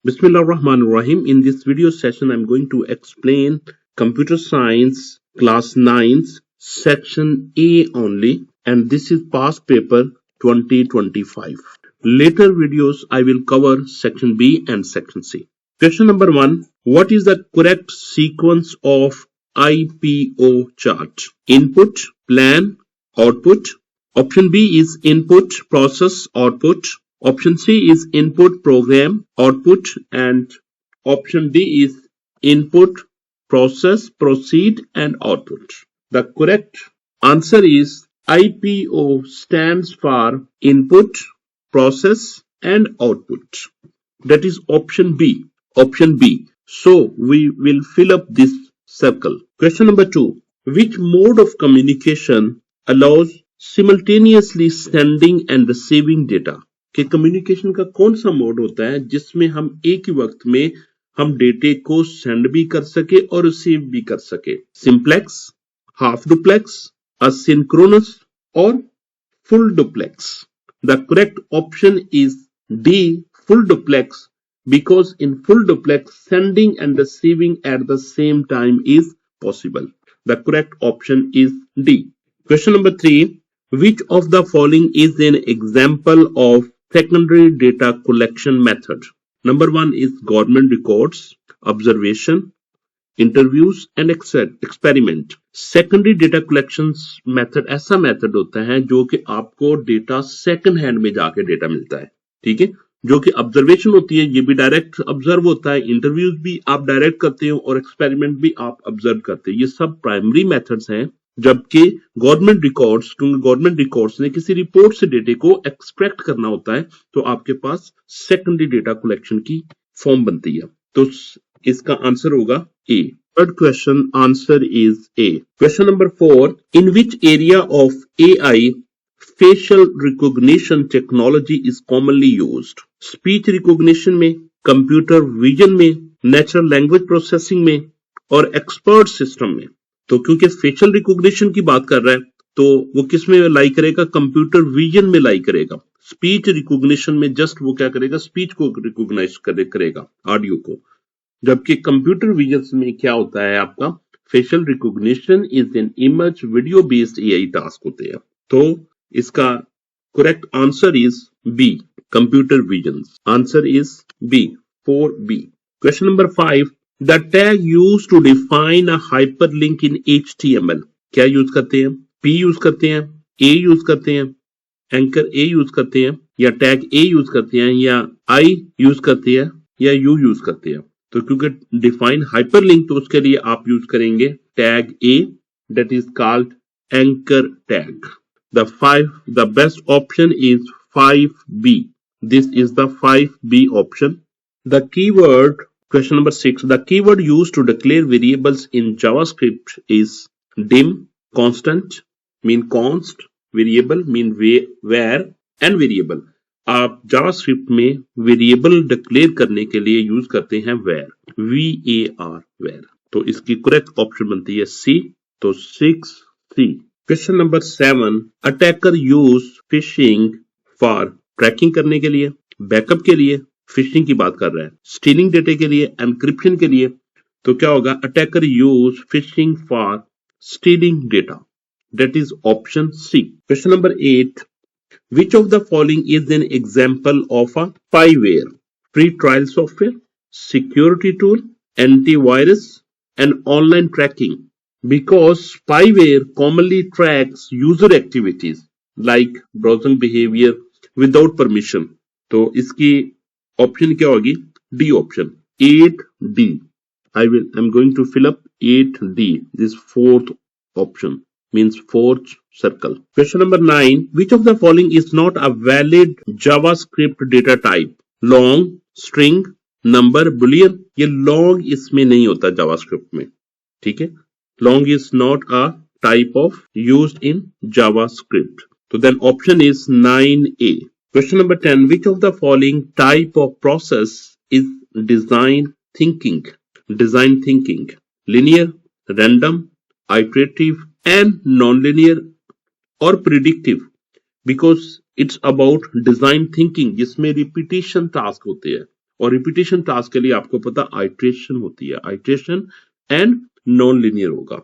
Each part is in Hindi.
Bismillah Rahman Rahim. In this video session, I'm going to explain Computer Science Class 9's Section A only, and this is past paper 2025. Later videos, I will cover Section B and Section C. Question number 1. What is the correct sequence of IPO chart? Input, plan, output. Option B is input, process, output. Option C is input, program, output, and option D is input, process, proceed, and output. The correct answer is IPO stands for input, process, and output. That is option B. Option B. So we will fill up this circle. Question number 2. Which mode of communication allows simultaneously sending and receiving data? कि कम्युनिकेशन का कौन सा मोड होता है जिसमें हम एक ही वक्त में हम डेटे को सेंड भी कर सके और रिसीव भी कर सके? सिंप्लेक्स, हाफ डुप्लेक्स, असिंक्रोनस और full duplex. The correct option is D, full duplex, because in full duplex sending and receiving at the same time is possible. The correct option is D. Question number 3. Which of the following is an example of secondary data collection method? Number 1 is government records, observation, interviews and experiment. Secondary data collection method ऐसा मेथड होता है जो कि आपको डेटा सेकंड हैंड में जाके डेटा मिलता है. ठीक है, जो कि ऑब्जर्वेशन होती है, ये भी डायरेक्ट ऑब्जर्व होता है, इंटरव्यूज भी आप डायरेक्ट करते हो और एक्सपेरिमेंट भी आप ऑब्जर्व करते हो. ये सब प्राइमरी मेथड्स हैं. जबकि गवर्नमेंट रिकॉर्ड्स, क्योंकि गवर्नमेंट रिकॉर्ड्स ने किसी रिपोर्ट से डेटे को एक्सट्रैक्ट करना होता है, तो आपके पास सेकेंडरी डेटा कलेक्शन की फॉर्म बनती है. तो इसका आंसर होगा A. Third question answer is A. Question number 4. In which area of AI facial recognition technology is commonly used? Speech recognition में, computer vision में, natural language processing में और expert system में. तो क्योंकि facial recognition की बात कर रहा है तो वो किस में लाई करेगा? कंप्यूटर विजन में लाई करेगा. स्पीच रिकॉग्निशन में जस्ट वो क्या करेगा? स्पीच को रिकॉग्नाइज करेगा, ऑडियो को. जबकि कंप्यूटर विजन में क्या होता है आपका? Facial recognition is an image video based AI task होते हैं. तो इसका correct answer is B, computer vision. Answer is B, 4B. Question number 5. The tag used to define a hyperlink in HTML. क्या यूज करते हैं? P यूज करते हैं, A यूज करते हैं, एंकर A यूज करते हैं, या टैग A यूज करते हैं, या I यूज करते हैं, या U यूज करते हैं. तो क्योंकि डिफाइन हाइपरलिंक, तो उसके लिए आप यूज करेंगे tag A, that is called anchor tag. The best option is 5B. This is the 5B option. The keyword, question number 6. The keyword used to declare variables in JavaScript is dim, constant, mean const, variable mean where, and variable. आप जावास्क्रिप्ट में वेरिएबल डिक्लेयर करने के लिए यूज करते हैं where, VAR, where. तो इसकी करेक्ट ऑप्शन बनती है C. तो 6C. Question number 7. Attacker use phishing for tracking करने के लिए, बैकअप के लिए, फिशिंग की बात कर रहा है, स्टीलिंग डेटा के लिए, एनक्रिप्शन के लिए. तो क्या होगा? Attacker use phishing for stealing data. That is option C. Question number 8. Which of the following is an example of a spyware? Free trial software, security tool, antivirus, and online tracking. Because spyware commonly tracks user activities like browsing behavior without permission. तो इसकी ऑप्शन क्या होगी? D option. 8D. I'm going to fill up 8D. This fourth option. Means fourth circle. Question number 9. Which of the following is not a valid JavaScript data type? Long, string, number, boolean. ये long इसमें नहीं होता JavaScript में. ठीक है? Long is not a type of used in JavaScript. So then option is 9A. Question number 10. Which of the following type of process is design thinking? Design thinking. Linear, random, iterative, and non-linear or predictive, because it's about design thinking जिसमें repetition task होते हैं और रिपीटेशन टास्क के लिए आपको पता आइट्रेशन होती है, आइट्रेशन एंड नॉन लीनियर होगा।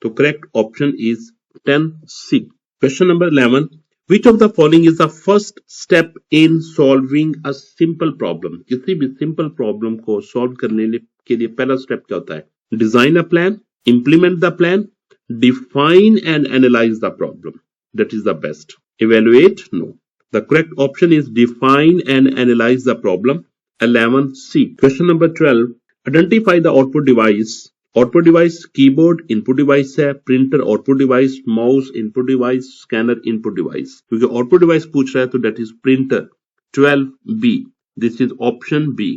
तो correct option is 10C। Question number 11, which of the following is the first step in solving a simple problem? किसी भी सिंपल प्रॉब्लम को सॉल्व करने के लिए पहला स्टेप क्या होता है? Design a plan, implement the plan, define and analyze the problem. That is the best. Evaluate? No. The correct option is define and analyze the problem. 11C. Question number 12. Identify the output device. Output device keyboard input device है, printer output device, mouse input device, scanner input device. क्योंकि आउटपुट डिवाइस पूछ रहा है तो that is printer. 12B, this is option B.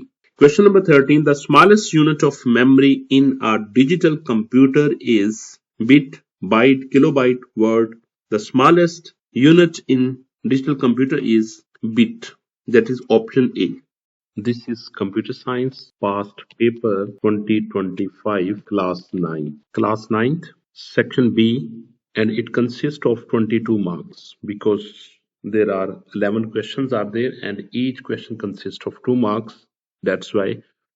Question number 13, the smallest unit of memory in a digital computer is bit, byte, kilobyte, word. The smallest unit in digital computer is bit, that is option A. This is Computer Science Past Paper 2025 Class 9. Class 9th, Section B, and it consists of 22 marks because there are 11 questions are there and each question consists of 2 marks. That's why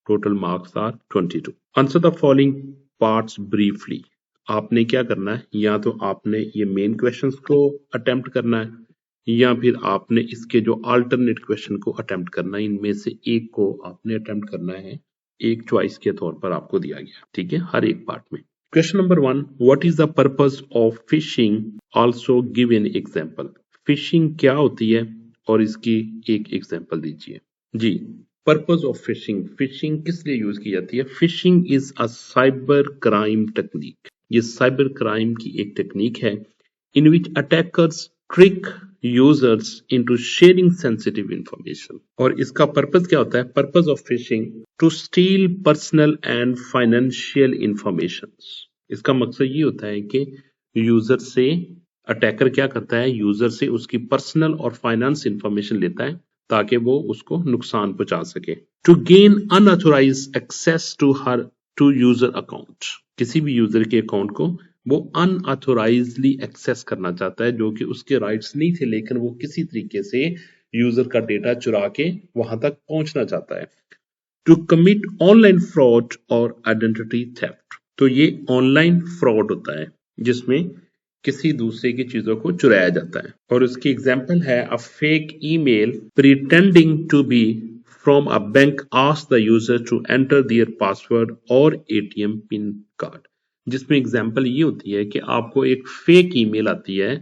total marks are 22. Answer the following parts briefly. आपने क्या करना है, या तो आपने ये मेन क्वेश्चंस को अटेम्प्ट करना है या फिर आपने इसके जो अल्टरनेट क्वेश्चन को अटेम्प्ट करना है। इनमें से एक को आपने अटेम्प्ट करना है, एक चॉइस के तौर पर आपको दिया गया, ठीक है, हर एक पार्ट में। Question number 1, what is the purpose of phishing, also give an example. Phishing क्या होती है और इसकी एक एग्जांपल दीजिए। जी, पर्पस ऑफ फिशिंग, फिशिंग किस लिए यूज की जाती है? Phishing is a cyber crime technique. ये साइबर क्राइम की एक टेक्निक है in which attackers trick users into sharing sensitive information. और इसका पर्पस क्या होता है? Purpose of phishing to steel personal and financial information. इसका मकसद ये होता है कि यूजर से, अटैकर क्या करता है, यूजर से उसकी पर्सनल और फाइनेंस इंफॉर्मेशन लेता है ताकि वो उसको नुकसान पहुंचा सके। To gain unauthorized access to user account, किसी भी यूजर के अकाउंट को वो अनऑथोराइजली एक्सेस करना चाहता है, जो कि उसके राइट्स नहीं थे, लेकिन वो किसी तरीके से यूजर का डेटा चुरा के वहां तक पहुंचना चाहता है। टू कमिट ऑनलाइन फ्रॉड और आइडेंटिटी थेफ्ट, तो ये ऑनलाइन फ्रॉड होता है जिसमें किसी दूसरे की चीजों को चुराया जाता है। और उसकी एग्जाम्पल है a fake email pretending to be from a bank ask the user to enter their password और एटीएम पिन कार्ड। जिसमें एग्जाम्पल ये होती है कि आपको एक फेक ईमेल आती है,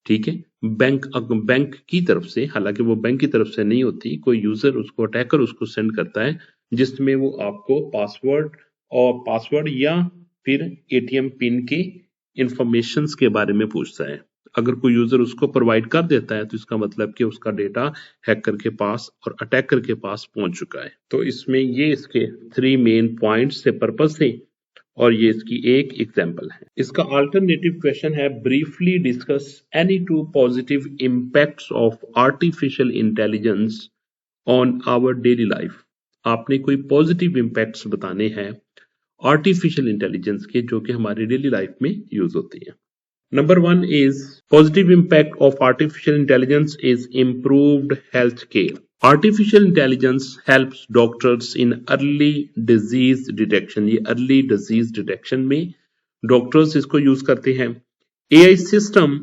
ठीक है, बैंक की तरफ से, हालांकि वो बैंक की तरफ से नहीं होती, कोई यूजर उसको, अटैकर उसको सेंड करता है जिसमें वो आपको पासवर्ड या फिर एटीएम पिन के इंफॉर्मेशन के बारे में पूछता है। अगर कोई यूजर उसको प्रोवाइड कर देता है तो इसका मतलब कि उसका डेटा हैकर के पास और अटैकर के पास पहुंच चुका है। तो इसमें ये इसके 3 मेन पॉइंट्स से पर्पस थे और ये इसकी एक एग्जाम्पल है। इसका अल्टरनेटिव क्वेश्चन है briefly discuss any 2 positive impacts of artificial intelligence on our daily life. आपने कोई पॉजिटिव इम्पैक्ट्स बताने हैं आर्टिफिशियल इंटेलिजेंस के जो कि हमारी डेली लाइफ में यूज होती है। Number 1 is positive impact of artificial intelligence is improved health care. Artificial intelligence helps doctors in early disease detection. ये early disease detection में doctors इसको use करते हैं। AI system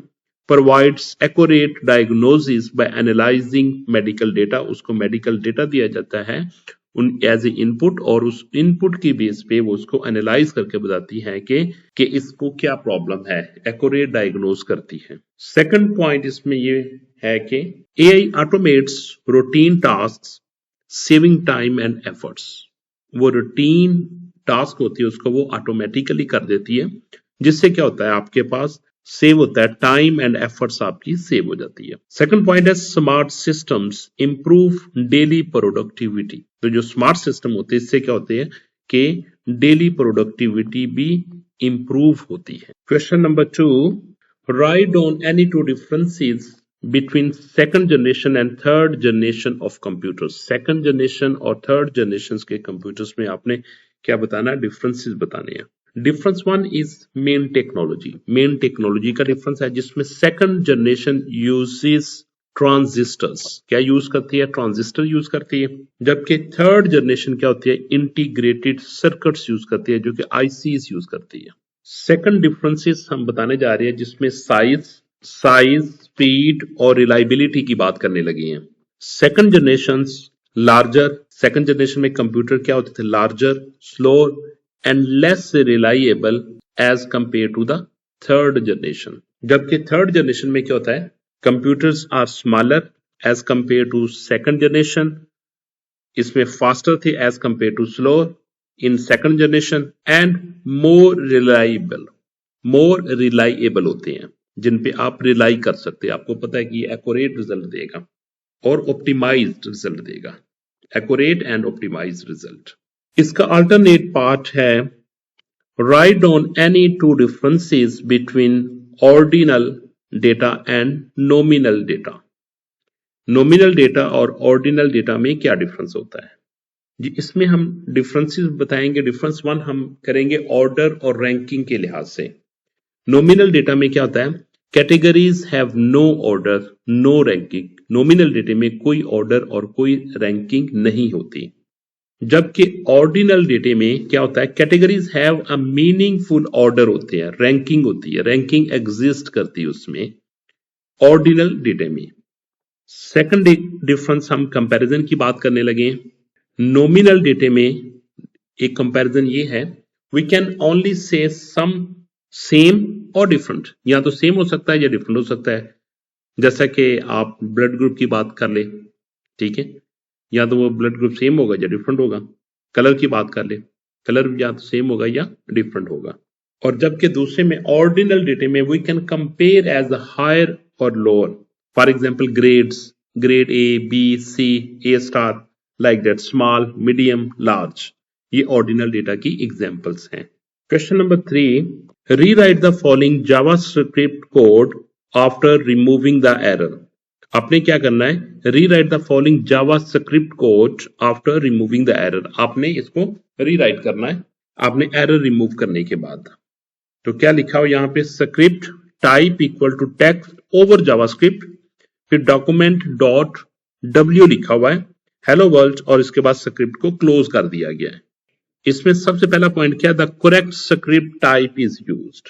provides accurate diagnosis by analyzing medical data. उसको medical data दिया जाता है उन एज ए इनपुट और उस इनपुट की बेस पे वो उसको एनालाइज करके बताती है कि इसको क्या प्रॉब्लम है, एक्यूरेट डायग्नोज करती है। सेकंड पॉइंट इसमें ये है कि AI automates routine tasks saving time and efforts. वो रूटीन टास्क होती है उसको वो ऑटोमेटिकली कर देती है, जिससे क्या होता है आपके पास सेव होता है, टाइम एंड एफर्ट्स आपकी सेव हो जाती है। सेकंड पॉइंट है smart systems improve daily productivity. तो जो स्मार्ट सिस्टम होते हैं इससे क्या होते हैं कि डेली प्रोडक्टिविटी भी इंप्रूव होती है। Question number 2, write down any 2 differences between second generation and third generation of computers. Second generation और थर्ड जनरेशन के कंप्यूटर्स में आपने क्या बताना है, डिफरेंसेस बताने हैं। Difference 1 is main technology. Main technology का डिफरेंस है जिसमें सेकंड जनरेशन यूजेस ट्रांजिस्टर्स क्या यूज करती है, ट्रांजिस्टर यूज करती है। जबकि थर्ड जनरेशन क्या होती है, इंटीग्रेटेड सर्किट्स यूज करती है, जो कि आईसीज यूज करती है। सेकंड डिफरेंसेस हम बताने जा रहे हैं, जिसमें साइज, स्पीड और रिलायबिलिटी की बात करने लगी हैं। Second generation larger, second generation में कंप्यूटर क्या होते थे, larger, slower and less reliable as compare to the third generation. जबकि थर्ड जनरेशन में क्या होता है, computers are smaller as compare to second generation, इसमें फास्टर थे as compare to slower in second generation and more reliable होते हैं, जिन पे आप रिलाई कर सकते हैं। आपको पता है कि एक्यूरेट रिजल्ट देगा और ऑप्टिमाइज्ड रिजल्ट देगा, एक्यूरेट एंड ऑप्टिमाइज्ड रिजल्ट। इसका अल्टरनेट पार्ट है, write down any two differences between ordinal data and nominal data. Nominal data और ऑर्डिनल डेटा में क्या डिफरेंस होता है जी, इसमें हम डिफरेंसेस बताएंगे। डिफरेंस वन हम करेंगे ऑर्डर और रैंकिंग के लिहाज से। नॉमिनल डेटा में क्या होता है, categories have no order no ranking. Nominal data में कोई ऑर्डर और कोई रैंकिंग नहीं होती। जबकि ऑर्डिनल डेटा में क्या होता है, categories have a meaningful order होते हैं, रैंकिंग होती है, रैंकिंग एग्जिस्ट करती है उसमें ऑर्डिनल डेटा में। सेकंड डिफरेंस हम कंपैरिजन की बात करने लगे। नॉमिनल डेटा में एक कंपैरिजन ये है, we can only say some same और डिफरेंट, या तो सेम हो सकता है या डिफरेंट हो सकता है। जैसा कि आप ब्लड ग्रुप की बात कर ले, ठीक है, या तो वो ब्लड ग्रुप सेम होगा या डिफरेंट होगा। कलर की बात कर ले, कलर या तो सेम होगा या डिफरेंट होगा। और जबकि दूसरे में ऑर्डिनल डेटा में we can compare as higher और lower, for example grades, grade A, B, C, A star, like that, small, medium, large, ये ऑर्डिनल डेटा की एग्जांपल्स हैं। Question number 3, rewrite the following JavaScript code after removing the error. आपने क्या करना है, rewrite the following JavaScript code after removing the error. आपने इसको रीराइट करना है आपने एरर रिमूव करने के बाद। तो क्या लिखा हो यहाँ पे, script type equal to text over JavaScript, फिर डॉक्यूमेंट डॉट डब्ल्यू लिखा हुआ है, हेलो वर्ल्ड, और इसके बाद स्क्रिप्ट को क्लोज कर दिया गया है। इसमें सबसे पहला पॉइंट क्या है, the correct script type is used.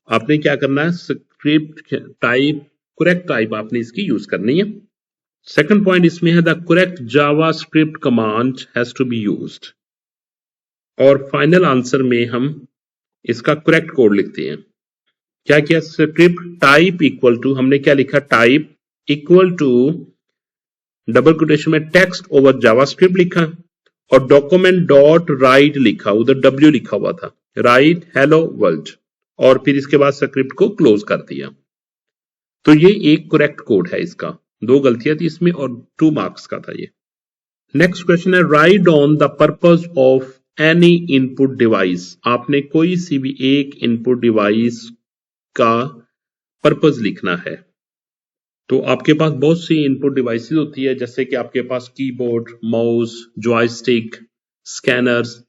आपने क्या करना है, स्क्रिप्ट टाइप, करेक्ट टाइप आपने इसकी यूज करनी है। सेकंड पॉइंट इसमें है, the correct JavaScript command has to be used. और फाइनल आंसर में हम इसका करेक्ट कोड लिखते हैं। क्या किया, स्क्रिप्ट टाइप इक्वल टू, हमने क्या लिखा, type equal to double quotation में टेक्स्ट ओवर जावास्क्रिप्ट लिखा, और डॉक्यूमेंट डॉट राइट लिखा, उधर डब्ल्यू लिखा हुआ था, राइट हेलो वर्ल्ड, और फिर इसके बाद स्क्रिप्ट को क्लोज कर दिया। तो ये एक करेक्ट कोड है इसका, 2 गलतियां थी इसमें और 2 मार्क्स का था ये। नेक्स्ट क्वेश्चन है, write down the purpose of any input device. आपने कोई सी भी एक इनपुट डिवाइस का पर्पस लिखना है। तो आपके पास बहुत सी इनपुट डिवाइसेस होती है, जैसे कि आपके पास कीबोर्ड, माउस, जॉयस्टिक, स्कैनर्स,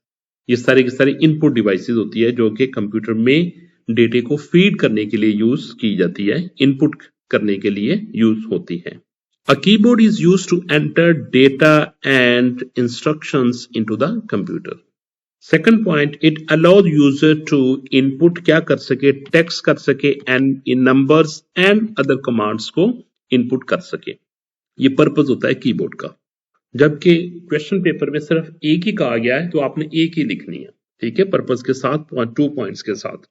ये सारी की सारी इनपुट डिवाइसेस होती है जो कि कंप्यूटर में डेटा को फीड करने के लिए यूज की जाती है, इनपुट करने के लिए यूज होती है। A keyboard is used to enter data and instructions into the computer. Second point, it allows user to input क्या कर सके, टेक्स्ट कर सके and in numbers and other commands को इनपुट कर सके। ये पर्पस होता है कीबोर्ड का। जबकि क्वेश्चन पेपर में सिर्फ एक ही कहा गया है, तो आपने एक ही लिखनी है, ठीक है, पर्पस के साथ 2 पॉइंट्स के साथ,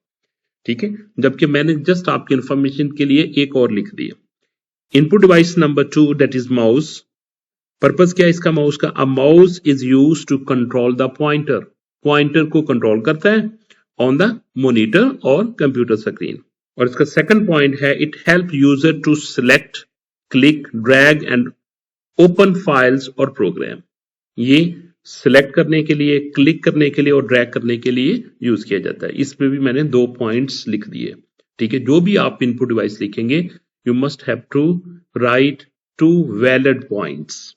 ठीक है। जबकि मैंने जस्ट आपकी इंफॉर्मेशन के लिए एक और लिख दिया। Input device number 2 that is mouse. Purpose क्या है इसका, माउस का, a mouse is used to control the pointer. Pointer को कंट्रोल करता है ऑन द मॉनिटर और कंप्यूटर स्क्रीन। और इसका सेकंड पॉइंट है, it help user to select, click, drag and open files और प्रोग्राम। ये सिलेक्ट करने के लिए, क्लिक करने के लिए और ड्रैग करने के लिए यूज किया जाता है। इस पे भी मैंने 2 पॉइंट्स लिख दिए, ठीक है। जो भी आप इनपुट डिवाइस लिखेंगे, you must have to write 2 valid points.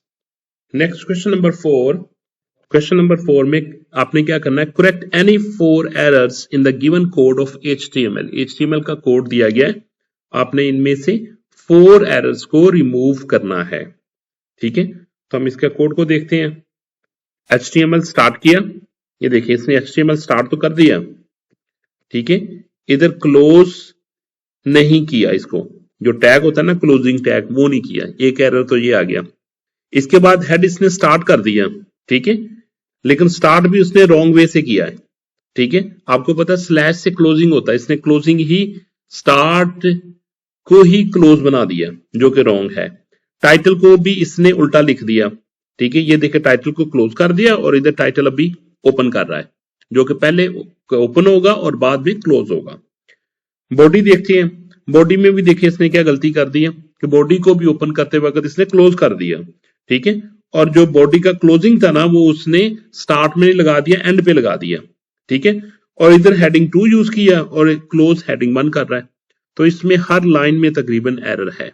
Next question number 4। Question number 4 में आपने क्या करना है, correct any 4 errors in the given code of HTML। HTML का कोड दिया गया है, आपने इनमें से 4 एरर्स को रिमूव करना है। ठीक है, तो हम इसका कोड को देखते हैं। HTML स्टार्ट किया, ये देखिए इसने HTML स्टार्ट तो कर दिया। ठीक है, इधर क्लोज नहीं किया, इसको जो टैग होता है ना क्लोजिंग टैग वो नहीं किया, एक एरर तो ये आ गया। इसके बाद हेड इसने स्टार्ट कर दिया। ठीक है, लेकिन स्टार्ट भी उसने रॉन्ग वे से किया है। ठीक है, आपको पता है स्लैश से क्लोजिंग होता है, इसने क्लोजिंग ही स्टार्ट को ही क्लोज बना दिया जो कि रॉन्ग है। टाइटल को भी इसने उल्टा लिख दिया। ठीक है, ये देखिए टाइटल को क्लोज कर दिया और इधर टाइटल अभी ओपन कर रहा है, जो कि पहले ओपन होगा और बाद में क्लोज होगा। बॉडी देखते हैं, बॉडी में भी देखिए इसने क्या गलती कर दी है कि बॉडी को भी ओपन करते वक्त इसने क्लोज कर दिया। ठीक है, और जो बॉडी का क्लोजिंग था ना वो उसने स्टार्ट में लगा दिया, एंड पे लगा दिया। ठीक है, और इधर हेडिंग 2 यूज किया और क्लोज हेडिंग 1 कर रहा है, तो इसमें हर लाइन में तकरीबन एरर है।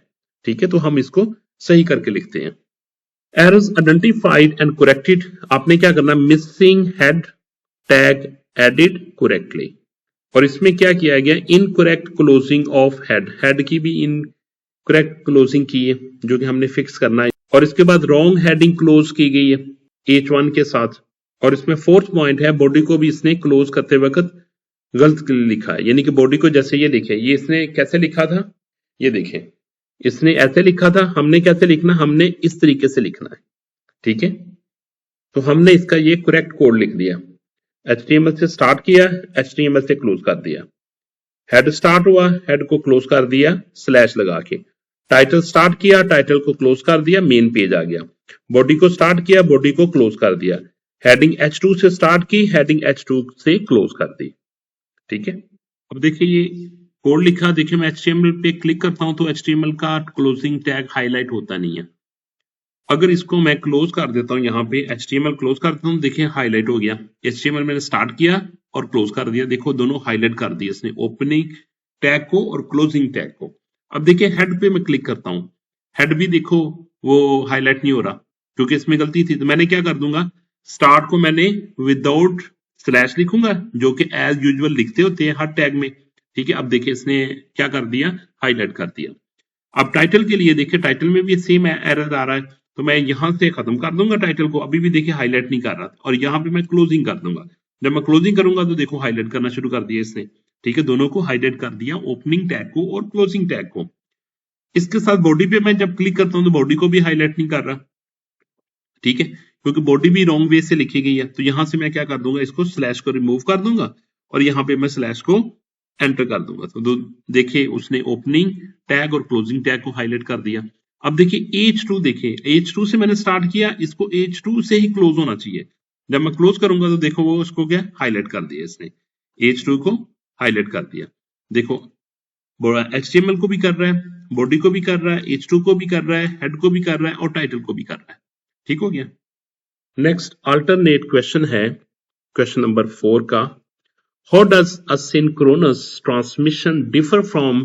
ठीक है, तो हम इसको सही करके लिखते हैं। एरर्स आइडेंटिफाइड एंड करेक्टेड, आपने क्या करना, missing head tag edit correctly. और इसमें क्या किया गया, incorrect closing of head, head की भी इनकरेक्ट क्लोजिंग की है जो कि हमने फिक्स करना है। और इसके बाद रॉन्ग हेडिंग क्लोज की गई है H1 के साथ। और इसमें फोर्थ पॉइंट है, बॉडी को भी इसने क्लोज करते वक्त गलत लिखा है, यानी कि बॉडी को जैसे ये देखें, ये इसने कैसे लिखा था, ये देखें इसने ऐसे लिखा था, हमने कैसे लिखना, हमने इस तरीके से लिखना है। ठीक है, तो हमने इसका ये करेक्ट कोड लिख दिया। HTML से स्टार्ट किया, HTML से क्लोज कर दिया। हेड स्टार्ट हुआ, हेड को क्लोज कर दिया स्लैश लगा के। टाइटल स्टार्ट किया, टाइटल को क्लोज कर दिया, मेन पेज आ गया। बॉडी को स्टार्ट किया, बॉडी को क्लोज कर दिया। हेडिंग H2 से स्टार्ट की, हेडिंग H2 से क्लोज कर दी। ठीक है, अब देखिए ये कोड लिखा, देखिए मैं HTML पे क्लिक करता हूं तो HTML का क्लोजिंग टैग हाईलाइट होता नहीं है। अगर इसको मैं क्लोज कर देता हूं, यहाँ पे HTML क्लोज कर देता हूं, देखिए हाईलाइट हो गया। HTML मैंने स्टार्ट किया और क्लोज कर दिया, देखो दोनों हाईलाइट कर दिए इसने, ओपनिंग टैग को और क्लोजिंग टैग को। अब देखिए हेड पे मैं क्लिक करता हूं, हेड भी देखो वो हाईलाइट नहीं हो रहा क्योंकि इसमें गलती थी। तो मैंने क्या कर दूंगा, स्टार्ट को मैंने विदाउट स्लैश लिखूंगा जो कि एज यूजुअल लिखते होते हैं हर टैग में। ठीक है, अब देखिए इसने क्या कर दिया, हाईलाइट कर दिया। अब टाइटल के लिए देखिए, टाइटल में भी सेम एरर आ रहा है, तो मैं यहां से खत्म कर दूंगा टाइटल को, अभी भी देखिए हाईलाइट नहीं कर रहा, और यहां पे मैं क्लोजिंग कर दूंगा। जब मैं क्लोजिंग करूंगा तो देखो हाईलाइट करना शुरू कर दिया इसने। ठीक है, दोनों को हाईलाइट कर दिया, ओपनिंग टैग को और क्लोजिंग टैग को। इसके साथ बॉडी पे मैं जब क्लिक करता हूं तो बॉडी को भी हाईलाइट नहीं कर रहा। ठीक है, क्योंकि बॉडी भी रॉन्ग वे से लिखी गई है, तो यहां से मैं क्या कर दूंगा, इसको स्लैश को रिमूव कर दूंगा और यहां पे मैं स्लैश को एंटर कर दूंगा। तो देखिए उसने ओपनिंग टैग और क्लोजिंग टैग को हाईलाइट कर दिया। अब देखिए H2, देखिए H2 से मैंने स्टार्ट किया, इसको H2 से ही क्लोज होना चाहिए। जब मैं क्लोज करूंगा तो देखो वो उसको क्या हाईलाइट कर दिया इसने, H2 को हाईलाइट कर दिया। देखो HTML को भी कर रहा है, बॉडी को भी कर रहा है, H2 को भी कर रहा है, हेड को भी कर रहा है और टाइटल को भी कर रहा है। ठीक हो गया। नेक्स्ट अल्टरनेट क्वेश्चन है, क्वेश्चन नंबर 4 का, how does asynchronous transmission differ from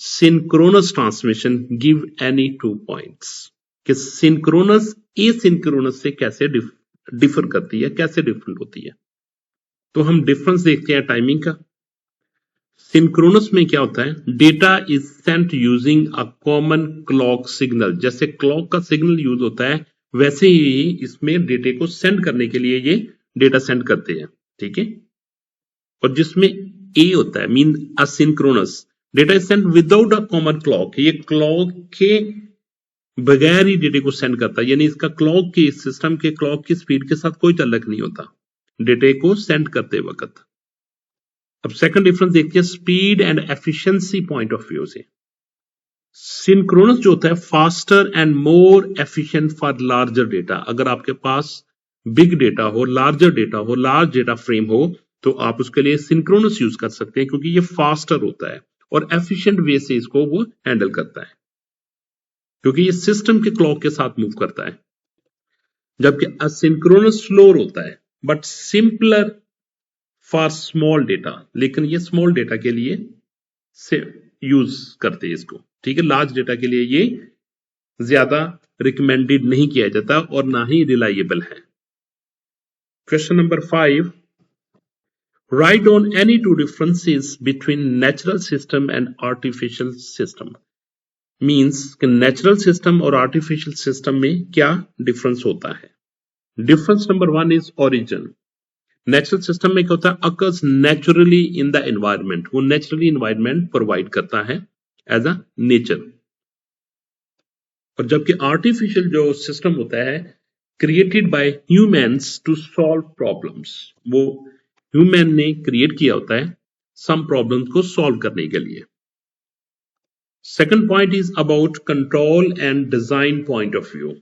synchronous transmission? Give any 2 points. कि synchronous asynchronous से कैसे डिफर करती है, कैसे डिफरेंट होती है। तो हम डिफरेंस देखते हैं टाइमिंग का। सिंक्रोनस में क्या होता है, data is sent using a common clock signal, जैसे क्लॉक का सिग्नल यूज होता है वैसे ही इसमें डेटे को सेंड करने के लिए ये डेटा सेंड करते हैं। ठीक है, और जिसमें ए होता है mean asynchronous, data is sent without a common clock, ये क्लॉक के बगैर ही डेटे को सेंड करता है, यानी इसका क्लॉक की सिस्टम के क्लॉक की स्पीड के साथ कोई ताल्लुक नहीं होता डेटे को सेंड करते वक्त। अब सेकंड डिफरेंस देखते हैं speed and efficiency point of view से। सिंक्रोनस जो होता है faster and more efficient for larger data, अगर आपके पास बिग डेटा हो, लार्जर डेटा हो, लार्ज डेटा फ्रेम हो, तो आप उसके लिए सिंक्रोनस यूज कर सकते हैं क्योंकि ये फास्टर होता है और एफिशिएंट वे से इसको वो हैंडल करता है क्योंकि ये सिस्टम के क्लॉक के साथ मूव करता है। जबकि असिंक्रोनस स्लोअर होता है but simpler for small data, लेकिन ये स्मॉल डेटा के लिए से यूज करते हैं इसको। ठीक है, लार्ज डेटा के लिए ये ज्यादा रिकमेंडेड नहीं किया जाता और ना ही रिलायबल है। Question number 5, write on any 2 differences between natural system and artificial system. Means कि नेचुरल सिस्टम और आर्टिफिशियल सिस्टम में क्या डिफरेंस होता है। Difference number 1 is origin. Natural system में क्या होता है, occurs naturally in the environment, वो नेचुरली एनवायरनमेंट प्रोवाइड करता है एज अ नेचर। और जबकि आर्टिफिशियल जो सिस्टम होता है created by humans to solve problems, वो ह्यूमन ने क्रिएट किया होता है सम प्रॉब्लम्स को सॉल्व करने के लिए। Second point is about control and design point of view.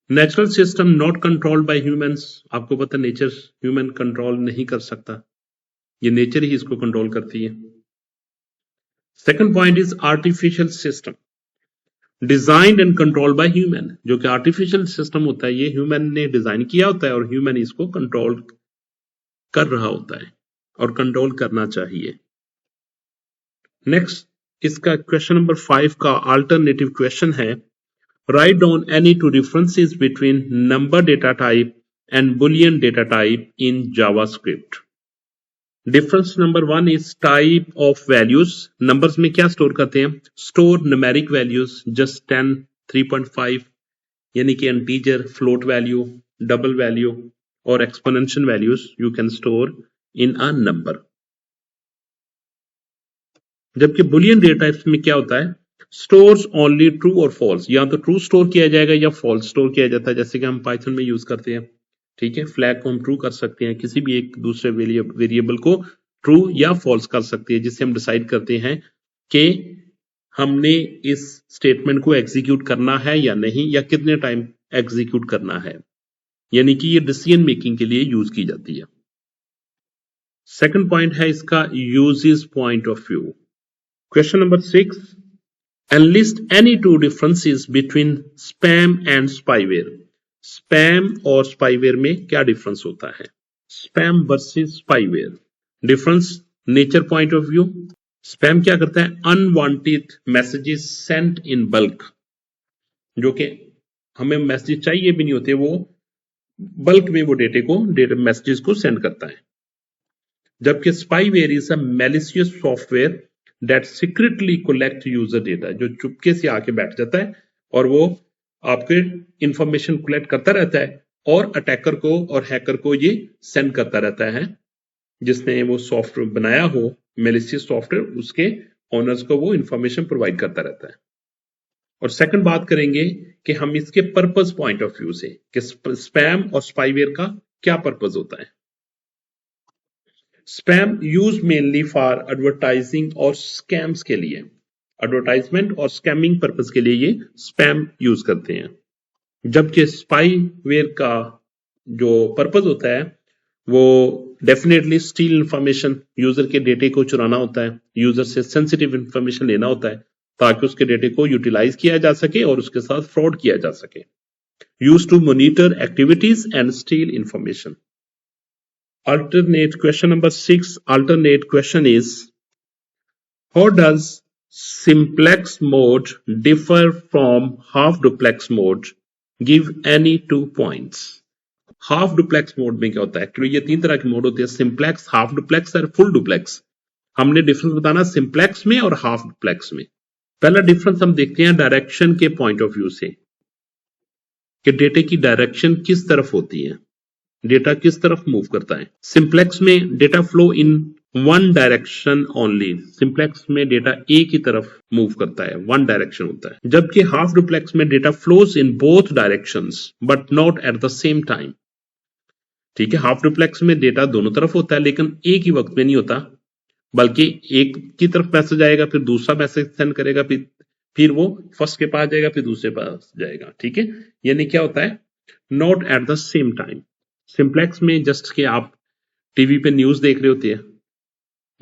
Natural system not controlled by humans, आपको पता नेचर ह्यूमन कंट्रोल नहीं कर सकता, ये नेचर ही इसको कंट्रोल करती है। Second point is artificial system designed and controlled by human, जो कि आर्टिफिशियल सिस्टम होता है ये ह्यूमन ने डिजाइन किया होता है और ह्यूमन इसको कंट्रोल कर रहा होता है और कंट्रोल करना चाहिए। नेक्स्ट, इसका क्वेश्चन नंबर 5 का अल्टरनेटिव क्वेश्चन है, write down any two differences between number data type and Boolean data type in JavaScript. Difference number 1 is type of values. Numbers में क्या स्टोर करते हैं, स्टोर न्यूमेरिक वैल्यूज जस्ट 10, 3.5 यानी कि integer, float value, double value और exponential values you can store in a number. जबकि बुलियन डेटा टाइप्स में क्या होता है, स्टोर्स ओनली ट्रू और फॉल्स, या तो ट्रू स्टोर किया जाएगा या फॉल्स स्टोर किया जाता है, जैसे कि हम पाइथन में यूज करते हैं। ठीक है, फ्लैग को हम ट्रू कर सकते हैं, किसी भी एक दूसरे वेरिएबल को ट्रू या फॉल्स कर सकते हैं, जिससे हम डिसाइड करते हैं कि हमने इस स्टेटमेंट को एग्जीक्यूट करना है या नहीं, या कितने टाइम एग्जीक्यूट करना है, यानी कि ये डिसीजन मेकिंग के लिए यूज की जाती है। सेकंड पॉइंट है इसका uses point of view. Question number 6, enlist any two differences between spam and spyware। Spam और स्पाईवेयर में क्या डिफरेंस होता है, spam versus spyware. Difference nature point of view, spam क्या करता है, unwanted messages sent in bulk, जो कि हमें मैसेज चाहिए भी नहीं होते, वो बल्क में वो डेटा मैसेजेस को सेंड करता है। जबकि spyware is a malicious software that secretly collect user data, जो चुपके से आके बैठ जाता है और वो आपके इंफॉर्मेशन कलेक्ट करता रहता है और अटैकर को और हैकर को ये सेंड करता रहता है, जिसने वो सॉफ्टवेयर बनाया हो मैलिशियस सॉफ्टवेयर, उसके ओनर्स को वो इंफॉर्मेशन प्रोवाइड करता रहता है। और सेकंड बात करेंगे कि हम इसके पर्पस पॉइंट ऑफ व्यू से कि स्पैम और स्पाईवेयर का क्या पर्पस होता है। Spam use mainly for advertising और स्कैम्स के लिए, एडवर्टाइजमेंट और स्कैमिंग पर्पस के लिए ये स्पैम यूज करते हैं। जबकि स्पाईवेयर का जो पर्पस होता है वो डेफिनेटली स्टील इंफॉर्मेशन, यूजर के डेटे को चुराना होता है, यूजर से सेंसिटिव इंफॉर्मेशन लेना होता है ताकि उसके डेटे को यूटिलाइज किया जा सके और उसके साथ फ्रॉड किया जा सके। Use to monitor activities and steal information. Alternate question number 6, alternate question is, how does simplex mode differ from half duplex mode? Give any 2 points. Half duplex mode में क्या होता है, एक्चुअली ये 3 तरह के मोड होते हैं, सिंप्लेक्स, हाफ डुप्लेक्स और फुल डुप्लेक्स। हमने डिफरेंस बताना सिंप्लेक्स में और हाफ डुप्लेक्स में। पहला डिफरेंस हम देखते हैं डायरेक्शन के पॉइंट ऑफ व्यू से, कि डेटे की डायरेक्शन किस तरफ होती है, डेटा किस तरफ मूव करता है। सिंप्लेक्स में data flow in one direction only, simplex में डेटा एक ही तरफ मूव करता है, वन डायरेक्शन होता है। जबकि हाफ डुप्लेक्स में data flows in both directions but not at the same time. ठीक है, हाफ डुप्लेक्स में डेटा दोनों तरफ होता है लेकिन एक ही वक्त में नहीं होता, बल्कि एक की तरफ मैसेज आएगा, फिर दूसरा मैसेज सेंड करेगा, फिर वो फर्स्ट के पास जाएगा, फिर दूसरे पास जाएगा। ठीक है, यानी क्या होता है, not at the same time. Simplex में जस्ट कि आप टीवी पे न्यूज देख रहे होते हैं,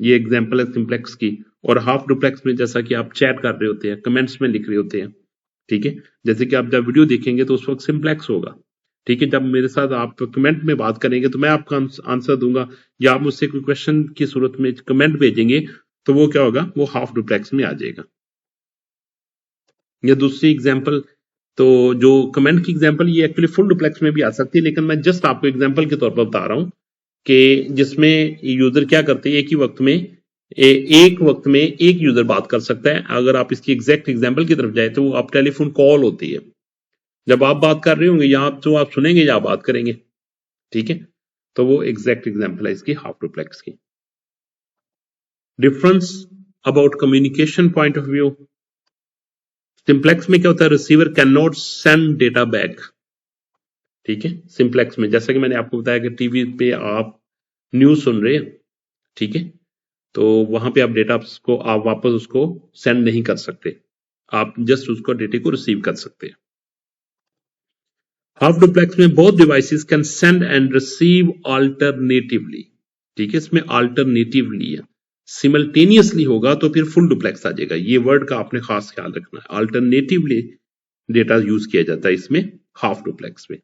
ये एग्जांपल है सिंप्लेक्स की। और हाफ डुप्लेक्स में जैसा कि आप चैट कर रहे होते हैं, कमेंट्स में लिख रहे होते हैं। ठीक है, जैसे कि आप जब वीडियो देखेंगे तो उस वक्त सिंप्लेक्स होगा। ठीक है, जब मेरे साथ आप कमेंट में बात करेंगे तो मैं आपका आंसर दूंगा, या आप मुझसे कोई क्वेश्चन की सूरत में कमेंट भेजेंगे तो वो क्या होगा, वो हाफ डुप्लेक्स में आ जाएगा। या दूसरी एग्जांपल, तो जो कमेंट की एग्जांपल ये एक्चुअली फुल डुप्लेक्स में भी आ सकती है, लेकिन मैं जस्ट आपको एग्जांपल के तौर पर बता रहा हूं कि जिसमें यूजर क्या करते हैं, एक ही वक्त में एक वक्त में एक यूजर बात कर सकता है। अगर आप इसकी एग्जैक्ट एग्जांपल की तरफ जाए तो आप टेलीफोन कॉल होती है, जब आप बात कर रहे होंगे या तो आप सुनेंगे या आप बात करेंगे, ठीक है। तो वो एग्जैक्ट एग्जांपल है इसकी हाफ डुप्लेक्स की। Difference about communication point of view, simplex में क्या होता है, receiver can not send data back, ठीक है। सिंप्लेक्स में जैसा कि मैंने आपको बताया कि टीवी पे आप न्यूज सुन रहे हैं, ठीक है, तो वहां पे आप डेटा को आप वापस उसको सेंड नहीं कर सकते, आप जस्ट उसको डेटा को रिसीव कर सकते हैं। हाफ डुप्लेक्स में both devices can send and receive alternatively, ठीक है, इसमें अल्टरनेटिवली है, सिमल्टेनियसली होगा तो फिर फुल डुप्लेक्स आ जाएगा। ये वर्ड का आपने खास ख्याल रखना है, अल्टरनेटिवली डेटा यूज किया जाता है इसमें हाफ डुप्लेक्स में।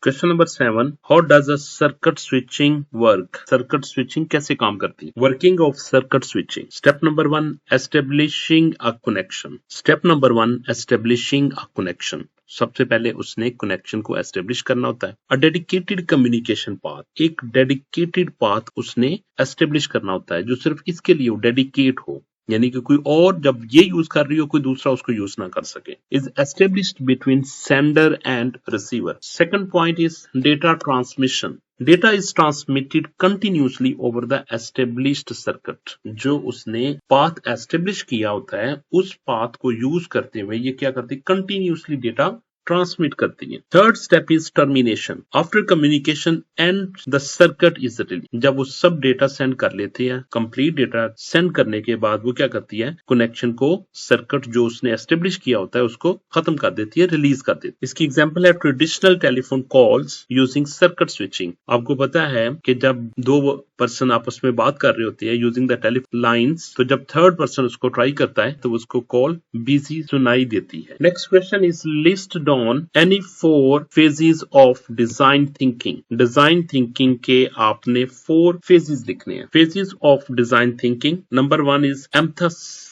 Question number 7, how does a circuit switching work, circuit switching कैसे काम करती है। Working of circuit switching, step number 1 establishing a connection, step number 1 establishing a connection, सबसे पहले उसने कनेक्शन को एस्टेब्लिश करना होता है। अ डेडिकेटेड कम्युनिकेशन पाथ, एक डेडिकेटेड पाथ उसने एस्टेब्लिश करना होता है जो सिर्फ इसके लिए डेडिकेट हो, यानी कि कोई और जब ये यूज कर रही हो कोई दूसरा उसको यूज ना कर सके। Is established between sender and receiver. Second point is data transmission, data is transmitted continuously over the established circuit, जो उसने पाथ एस्टेब्लिश किया होता है उस पाथ को यूज करते हुए ये क्या करती है, कंटिन्यूसली डेटा ट्रांसमिट करती है। Third step is termination, after communication and the circuit is release, जब वो सब डेटा सेंड कर लेते हैं, कंप्लीट डेटा सेंड करने के बाद वो क्या करती है, कनेक्शन को सर्किट जो उसने एस्टेब्लिश किया होता है उसको खत्म कर देती है, रिलीज कर देती है। इसकी एग्जांपल है traditional telephone calls using circuit switching. आपको पता है कि जब दो पर्सन आपस में बात कर रहे होते हैं यूजिंग द टेलीफोन लाइंस, तो जब थर्ड पर्सन उसको ट्राई करता है तो उसको कॉल बिजी सुनाई देती है। Next question is list down any 4 phases of design thinking, design thinking के आपने 4 phases लिखने हैं। phases of design thinking, number 1 is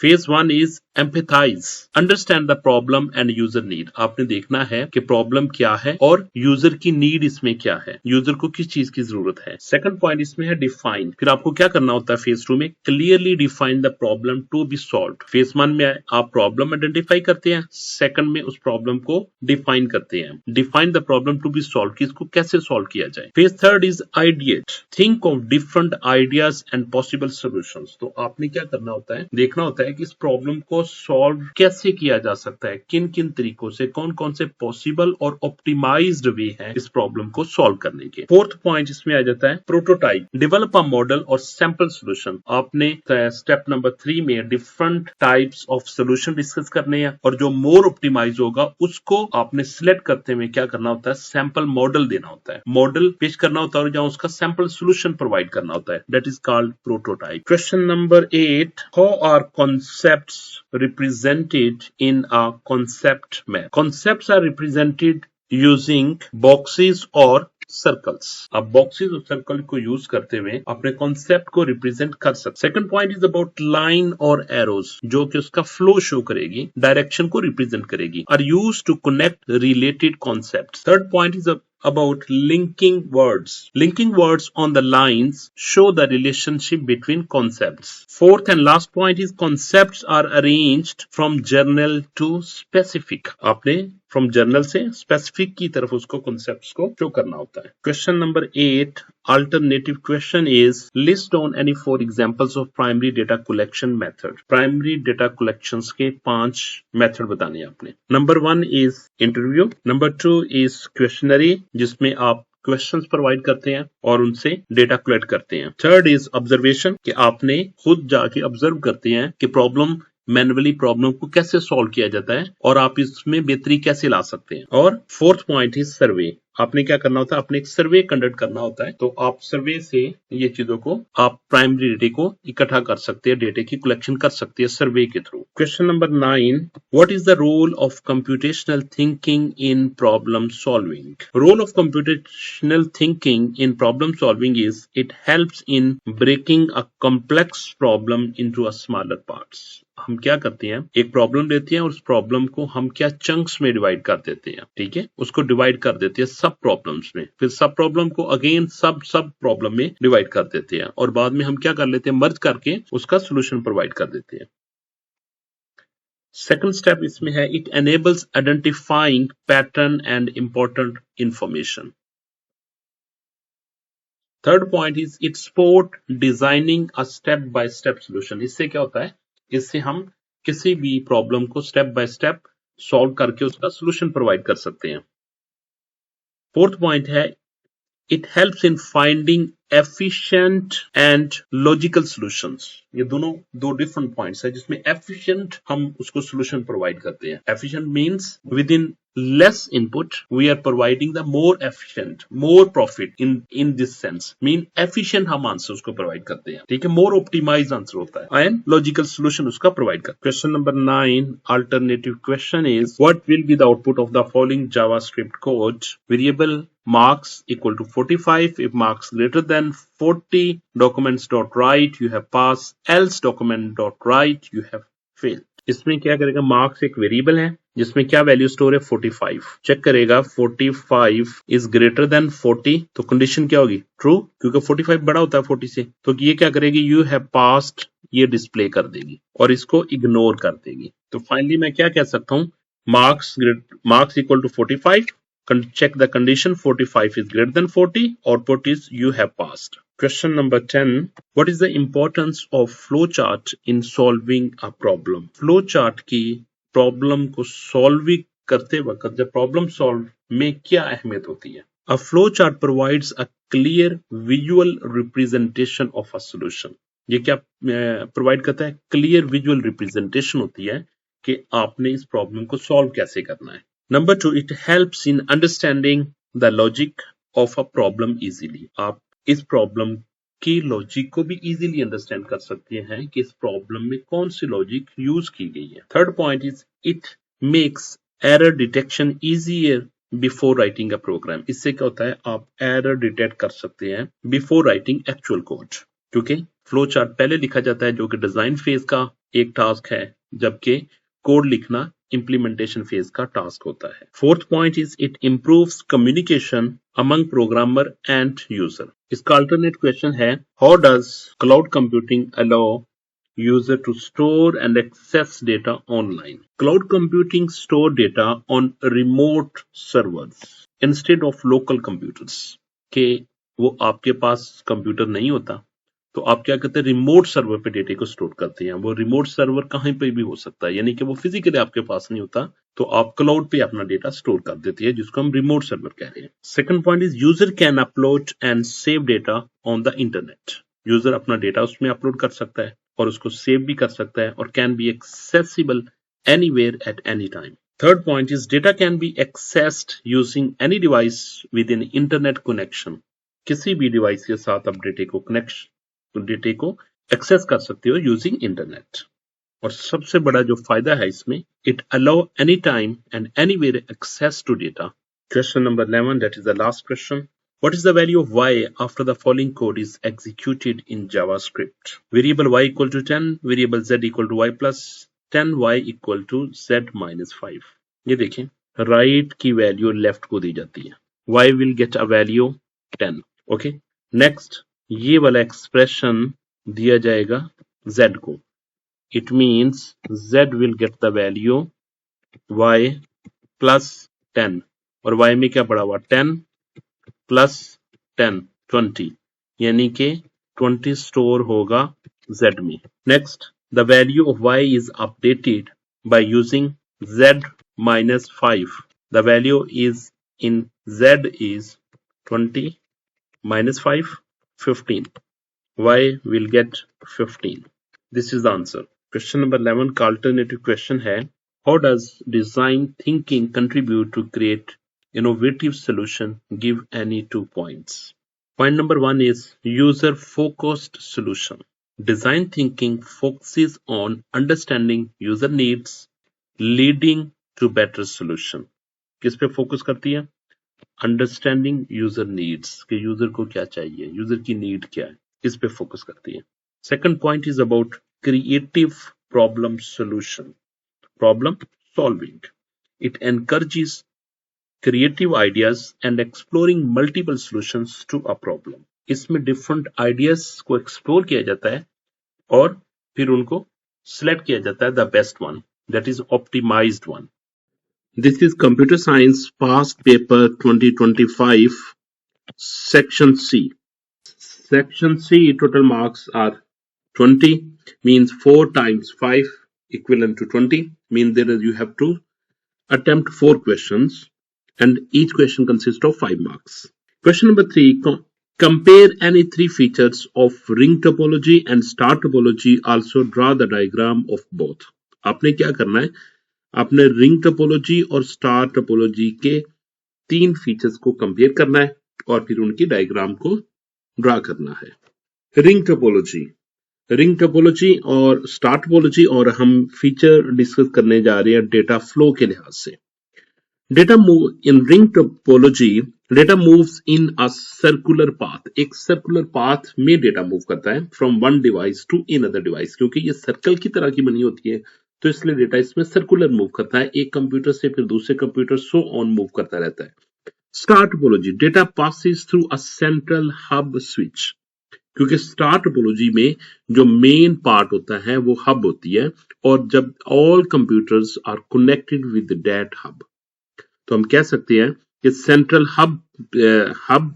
phase 1 is empathise, understand the problem and user need, आपने देखना है कि प्रॉब्लम क्या है और यूजर की नीड इसमें क्या है, यूजर को किस चीज की जरूरत है। सेकंड पॉइंट इसमें है डिफाइन, फिर आपको क्या करना होता है फेज 2 में, clearly define the problem to be solved. Phase 1 में आप प्रॉब्लम आइडेंटिफाई करते हैं, सेकंड में उस प्रॉब्लम को डिफाइन करते हैं, define the problem to be solve, कि इसको कैसे सॉल्व किया जाए। Phase third is ideate, think of different ideas and possible solutions, तो आपने क्या करना होता है, देखना होता है कि इस प्रॉब्लम को सॉल्व कैसे किया जा सकता है, किन किन तरीकों से, कौन कौन से पॉसिबल और ऑप्टिमाइज्ड वे हैं इस प्रॉब्लम को सॉल्व करने के। फोर्थ पॉइंट इसमें आ जाता है प्रोटोटाइप, डेवलप अ मॉडल और सैंपल सॉल्यूशन, आपने स्टेप नंबर 3 में different types of solution discuss करने हैं और जो मोर ऑप्टिमाइज होगा उसको आपने सिलेक्ट करते हुए क्या करना होता है, सैंपल मॉडल देना होता है, मॉडल पेश करना होता है और जहां उसका सैंपल सॉल्यूशन प्रोवाइड करना होता है, that is called prototype. Question number 8, how are concepts represented in a concept map? Concepts are represented using boxes or circles, आप बॉक्सेस और सर्कल को यूज करते हुए अपने कॉन्सेप्ट को रिप्रेजेंट कर सकते। Second point is about line और एरोज, जो कि उसका फ्लो शो करेगी, डायरेक्शन को रिप्रेजेंट करेगी, are used to connect related concepts. Third point is about linking words. Linking words on the lines show the relationship between concepts. Fourth and last point is concepts are arranged from general to specific. आपने from general से specific की तरफ उसको concepts को show करना होता है। Question number 8, alternative question is list down any 4 examples of primary data collection method. Primary data collections के 5 method बताने हैं आपने। Number 1 is interview. Number 2 is questionnaire, जिसमें आप क्वेश्चंस प्रोवाइड करते हैं और उनसे डेटा कलेक्ट करते हैं। थर्ड इज ऑब्जर्वेशन, कि आपने खुद जाके ऑब्जर्व करते हैं कि प्रॉब्लम मैन्युअली प्रॉब्लम को कैसे सॉल्व किया जाता है और आप इसमें बेहतरी कैसे ला सकते हैं। और फोर्थ पॉइंट इज सर्वे, आपने क्या करना होता है, आपने एक सर्वे कंडक्ट करना होता है, तो आप सर्वे से ये चीजों को आप प्राइमरी डेटा को इकट्ठा कर सकते हैं, डेटा की कलेक्शन कर सकते हैं सर्वे के थ्रू। Question number 9, what is the role of computational thinking in problem solving? Role of computational thinking in problem solving is it helps in breaking a complex problem into a smaller parts. हम क्या करते हैं, एक प्रॉब्लम लेते हैं और उस प्रॉब्लम को हम क्या चंक्स में डिवाइड कर देते हैं, ठीक है, उसको डिवाइड कर देते हैं सब प्रॉब्लम्स में, फिर सब प्रॉब्लम को अगेन सब प्रॉब्लम में डिवाइड कर देते हैं और बाद में हम क्या कर लेते हैं, मर्ज करके उसका सोल्यूशन प्रोवाइड कर देते हैं। सेकंड स्टेप इसमें है, it enables identifying pattern and important information. Third point is it support designing a step by step solution. इससे क्या होता है, इससे हम किसी भी प्रॉब्लम को स्टेप बाय स्टेप सॉल्व करके उसका सोल्यूशन प्रोवाइड कर सकते हैं। फोर्थ पॉइंट है, it helps in finding efficient and logical solutions. ये दोनों दो डिफरेंट पॉइंट्स है जिसमें एफिशिएंट हम उसको सॉल्यूशन प्रोवाइड करते हैं। Efficient means with in less input we are providing the more efficient, more profit in this sense, mean efficient हम आंसर उसको प्रोवाइड करते हैं, ठीक है, more optimized आंसर होता है एंड लॉजिकल सॉल्यूशन उसका प्रोवाइड करते हैं। Question number 9 alternative question is what will be the output of the following JavaScript code. Variable marks equal to 45, if marks greater than 40, documents dot write you have passed, else document dot write you have failed। इसमें क्या करेगा, मार्क्स एक वेरिएबल है जिसमें क्या वैल्यू स्टोर है 45, चेक करेगा 45 इज ग्रेटर देन 40, तो कंडीशन क्या होगी, ट्रू, क्योंकि 45 बड़ा होता है 40 से, तो ये क्या करेगी, यू हैव पास्ड ये डिस्प्ले कर देगी और इसको इग्नोर कर देगी। तो फाइनली मैं क्या कह सकता हूँ, marks equal to 45, check the condition 45 is greater than 40, output is you have passed। Question number 10, what is the importance of flowchart in solving a problem? Flowchart की प्रॉब्लम को सॉल्व करते वक्त जब प्रॉब्लम सॉल्व में क्या अहमियत होती है। A flowchart provides a clear visual representation of a solution। ये क्या प्रोवाइड करता है, क्लियर विजुअल रिप्रेजेंटेशन होती है कि आपने इस प्रॉब्लम को सॉल्व कैसे करना है। Number 2, it helps in understanding the logic of a problem easily। आप इस प्रॉब्लम की लॉजिक को भी इजीली अंडरस्टैंड कर सकते हैं कि इस प्रॉब्लम में कौन सी लॉजिक यूज की गई है। Third point is it makes error detection easier before writing a program. इससे क्या होता है, आप एरर डिटेक्ट कर सकते हैं बिफोर राइटिंग एक्चुअल कोड, क्योंकि फ्लो चार्ट पहले लिखा जाता है जो कि डिजाइन फेज का एक टास्क है, जबकि कोड लिखना इंप्लीमेंटेशन फेज का टास्क होता है। Fourth point is it improves communication among programmer and user. इसका अल्टरनेट क्वेश्चन है, how does cloud computing allow user to store and access data online? Cloud computing store data on remote servers instead of local computers। के वो आपके पास कंप्यूटर नहीं होता तो आप क्या करते हैं, रिमोट सर्वर पे डेटा को स्टोर करते हैं। वो रिमोट सर्वर कहीं पे भी हो सकता है, यानी कि वो फिजिकली आपके पास नहीं होता, तो आप क्लाउड पे अपना डेटा स्टोर कर देते हैं, जिसको हम रिमोट सर्वर कह रहे हैं। Second point is user can upload and save data on the internet. User अपना डेटा उसमें अपलोड कर सकता है और उसको सेव भी कर सकता है और can be accessible anywhere at any time. Third point is data can be accessed using any device with in internet connection. किसी भी डिवाइस के साथ आप डेटा को एक्सेस कर सकते हो यूजिंग इंटरनेट। और सबसे बड़ा जो फायदा है इसमें, it allow any time and anywhere access to data. Question number 11, that is the last question. What is the value of y after the following code is executed in JavaScript? Variable y equal to 10, variable z equal to y plus 10, y equal to z minus 5। ये देखें, right की वैल्यू लेफ्ट को दी जाती है, y will get a value 10। Okay, next ये वाला एक्सप्रेशन दिया जाएगा z को, it means z will get the value y plus 10 और y में क्या पड़ा हुआ 10 प्लस 10 20, यानी कि 20 स्टोर होगा z में। Next, the value of y is updated by using z minus 5। The value is in z is 20 minus 5 15, y will get 15। This is the answer। Question number 11 का alternative question है, how does design thinking contribute to create innovative solution? Give any 2 points। Point number 1 is user focused solution। Design thinking focuses on understanding user needs leading to better solution। किस पे फोकस करती है, अंडरस्टैंडिंग यूजर नीड्स, कि यूजर को क्या चाहिए, यूजर की नीड क्या है, इस पे फोकस करती है। Second point is about creative problem solution, problem solving. It encourages creative ideas and exploring multiple solutions to a problem. इसमें different ideas को explore किया जाता है और फिर उनको select किया जाता है the best one, that is optimized one. This is Computer Science Past Paper 2025, Section C. Section C total marks are 20, means 4 times 5 equivalent to 20, means that you have to attempt 4 questions and each question consists of 5 marks. Question number 3, compare any 3 features of ring topology and star topology. Also draw the diagram of both. आपने क्या करना है, आपने रिंग टोपोलॉजी और स्टार टोपोलॉजी के 3 फीचर्स को कंपेयर करना है और फिर उनकी डायग्राम को ड्रा करना है. रिंग टोपोलॉजी और स्टार टोपोलॉजी, और हम फीचर डिस्कस करने जा रहे हैं डेटा फ्लो के लिहाज से. Data move in ring topology, data moves in a circular path. एक सर्कुलर पाथ में डेटा मूव करता है from one device to another device. क्योंकि ये सर्कल की तरह की बनी होती है तो इसलिए डेटा इसमें सर्कुलर मूव करता है, एक कंप्यूटर से फिर दूसरे कंप्यूटर सो ऑन मूव करता रहता है. Star topology, data passes through a central hub switch. क्योंकि स्टार टोपोलॉजी में जो मेन पार्ट होता है वो हब होती है, और जब all computers are connected with that hub तो हम कह सकते हैं कि सेंट्रल हब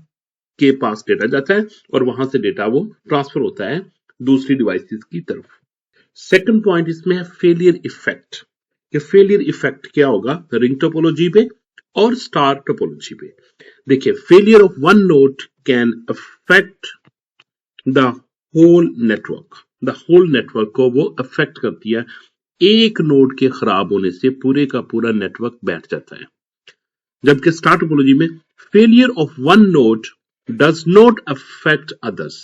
के पास डेटा जाता है और वहां से डेटा वो ट्रांसफर होता है दूसरी डिवाइसेस की तरफ. सेकंड पॉइंट इसमें है फेलियर इफेक्ट. कि फेलियर इफेक्ट क्या होगा रिंग टोपोलॉजी पे और स्टार टोपोलॉजी पे. देखिए, failure of one node can affect the whole network. The whole network को वो अफेक्ट करती है. एक नोड के खराब होने से पूरे का पूरा नेटवर्क बैठ जाता है. जबकि स्टार टोपोलॉजी में failure of one node does not affect others.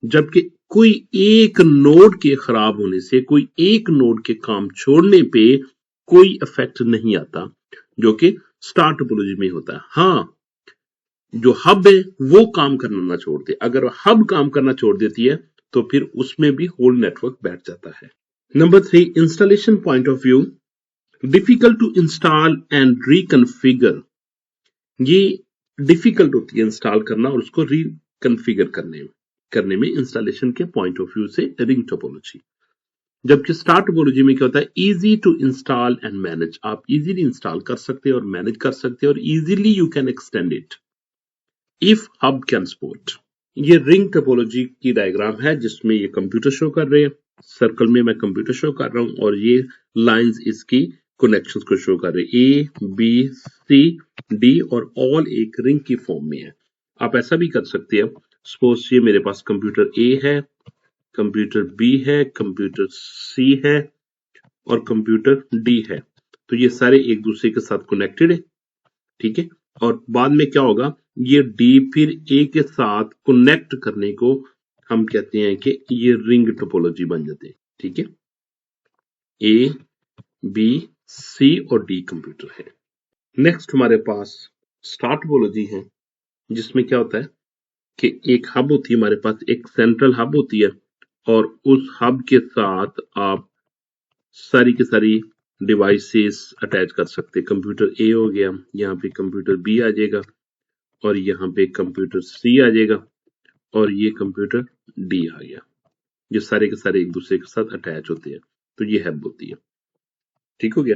जबकि कोई एक नोड के खराब होने से, कोई एक नोड के काम छोड़ने पे कोई इफेक्ट नहीं आता, जो कि स्टार टोपोलॉजी में होता है. हाँ, जो हब है वो काम करना ना छोड़ दे. अगर हब काम करना छोड़ देती है तो फिर उसमें भी होल नेटवर्क बैठ जाता है. Number 3, installation point of view. Difficult to install and reconfigure. ये डिफिकल्ट होती है इंस्टॉल करना और उसको रिकॉन्फ़िगर करने में इंस्टॉलेशन के पॉइंट ऑफ व्यू से रिंग टोपोलॉजी. जबकि स्टार टोपोलॉजी में क्या होता है, easy to install and manage. आप इजीली इंस्टॉल कर सकते हैं और मैनेज कर सकते हैं और easily you can extend it if hub can support. ये रिंग टोपोलॉजी की डायग्राम है जिसमें ये कंप्यूटर शो कर रहे हैं. सर्कल में मैं कंप्यूटर शो कर रहा हूं और ये लाइंस इसकी कनेक्शंस को शो कर रहे हैं. ए, बी, सी, डी और ऑल एक रिंग की फॉर्म में है. आप ऐसा भी कर सकते हैं, सपोज ये मेरे पास कंप्यूटर ए है, कंप्यूटर बी है, कंप्यूटर सी है और कंप्यूटर डी है. तो ये सारे एक दूसरे के साथ कनेक्टेड है, ठीक है. और बाद में क्या होगा, ये डी फिर ए के साथ कनेक्ट करने को हम कहते हैं कि ये रिंग टोपोलॉजी बन जाते हैं, ठीक है. ए, बी, सी और डी कंप्यूटर है. नेक्स्ट हमारे पास स्टार टोपोलॉजी है जिसमें क्या होता है कि एक हब होती है हमारे पास, एक सेंट्रल हब होती है और उस हब के साथ आप सारी की सारी डिवाइसेस अटैच कर सकते हैं. कंप्यूटर ए हो गया, यहाँ पे कंप्यूटर बी आ जाएगा और यहाँ पे कंप्यूटर सी आ जाएगा और ये कंप्यूटर डी आ गया. ये सारे के सारे एक दूसरे के साथ अटैच होते हैं, तो ये हब होती है. ठीक हो गया.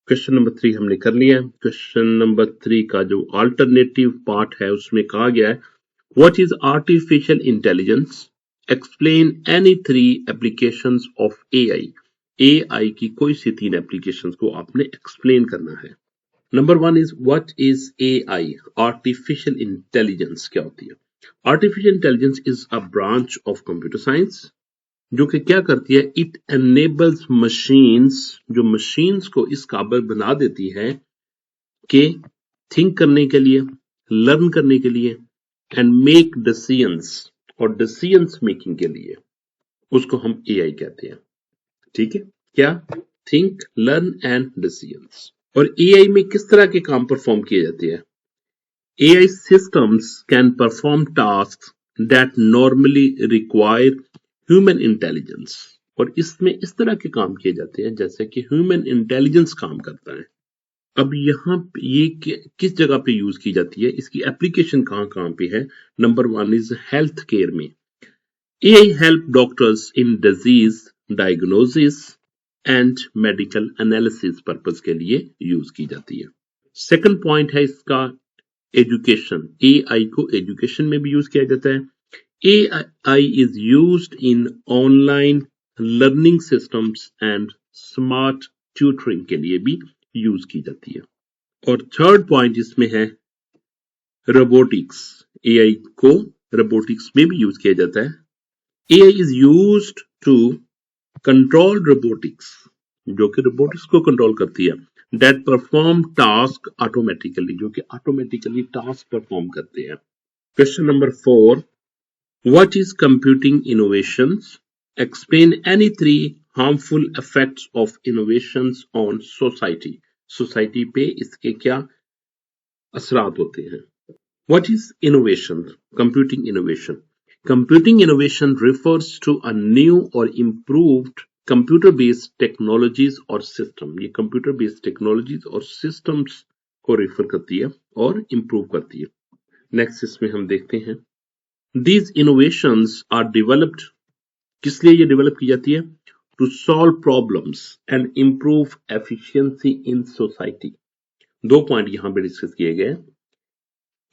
क्वेश्चन नंबर 3 हमने कर लिया. क्वेश्चन नंबर 3 का जो अल्टरनेटिव पार्ट है उसमें कहा गया है, what is artificial intelligence, explain any 3 applications of AI. AI की कोई सी 3 एप्लीकेशंस को आपने एक्सप्लेन करना है. Number 1 is what is AI. Artificial intelligence क्या होती है. Artificial intelligence is a branch of computer science जो कि क्या करती है, इट एनेबल्स मशीन्स, जो मशीन्स को इस काबिल बना देती है कि थिंक करने के लिए, लर्न करने के लिए एंड मेक डिसीजंस, और डिसीजंस मेकिंग के लिए उसको हम एआई कहते हैं. ठीक है, क्या, थिंक, लर्न एंड डिसीजंस. और एआई में किस तरह के काम परफॉर्म किए जाते हैं. AI systems can perform task that normally require human intelligence, और इसमें इस तरह के काम किए जाते हैं जैसे कि ह्यूमन इंटेलिजेंस काम करता है। अब यहाँ ये किस जगह पे यूज की जाती है, इसकी एप्लीकेशन कहाँ कहाँ पे है? नंबर 1 इज हेल्थ केयर में। AI help doctors in disease diagnosis and medical analysis purpose के लिए यूज की जाती है। सेकंड पॉइंट है इसका एजुकेशन। AI को एजुकेशन में भी यूज किया जाता है। AI is used in online learning systems and smart tutoring के लिए भी यूज की जाती है। और थर्ड पॉइंट इसमें है रोबोटिक्स। AI को रोबोटिक्स में भी यूज किया जाता है। AI is used to control robotics, जो कि रोबोटिक्स को कंट्रोल करती है। That perform task automatically, जो कि ऑटोमेटिकली टास्क परफॉर्म करते हैं। Question number 4, what is computing innovations? Explain any 3 harmful effects of innovations on society. Society पे इसके क्या असरात होते हैं? What is innovation? Computing innovation. Computing innovation refers to a new or improved computer-based technologies or system. ये computer-based technologies और systems को refer करती है और improve करती है। Next इसमें हम देखते हैं These innovations are developed, किस लिए ये डेवलप की जाती है? To solve problems and improve efficiency in society. 2 point यहां पे डिस्कस किए गए।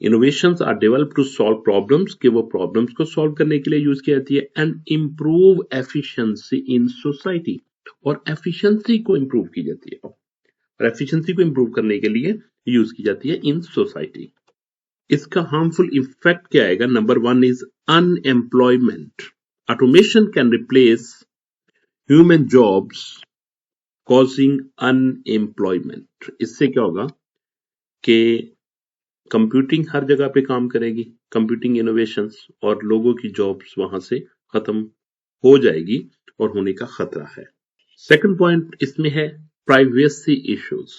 Innovations are developed to solve problems, कि वो प्रॉब्लम्स को सॉल्व करने के लिए यूज की जाती है, and improve efficiency in society, और एफिशिएंसी को इंप्रूव की जाती है, और एफिशिएंसी को इंप्रूव करने के लिए यूज की जाती है इन सोसाइटी। इसका हार्मफुल इफेक्ट क्या आएगा? Number 1 is unemployment. Automation can replace human jobs causing unemployment. इससे क्या होगा कि कंप्यूटिंग हर जगह पे काम करेगी, कंप्यूटिंग इनोवेशंस, और लोगों की जॉब्स वहां से खत्म हो जाएगी और होने का खतरा है। सेकंड पॉइंट इसमें है privacy issues.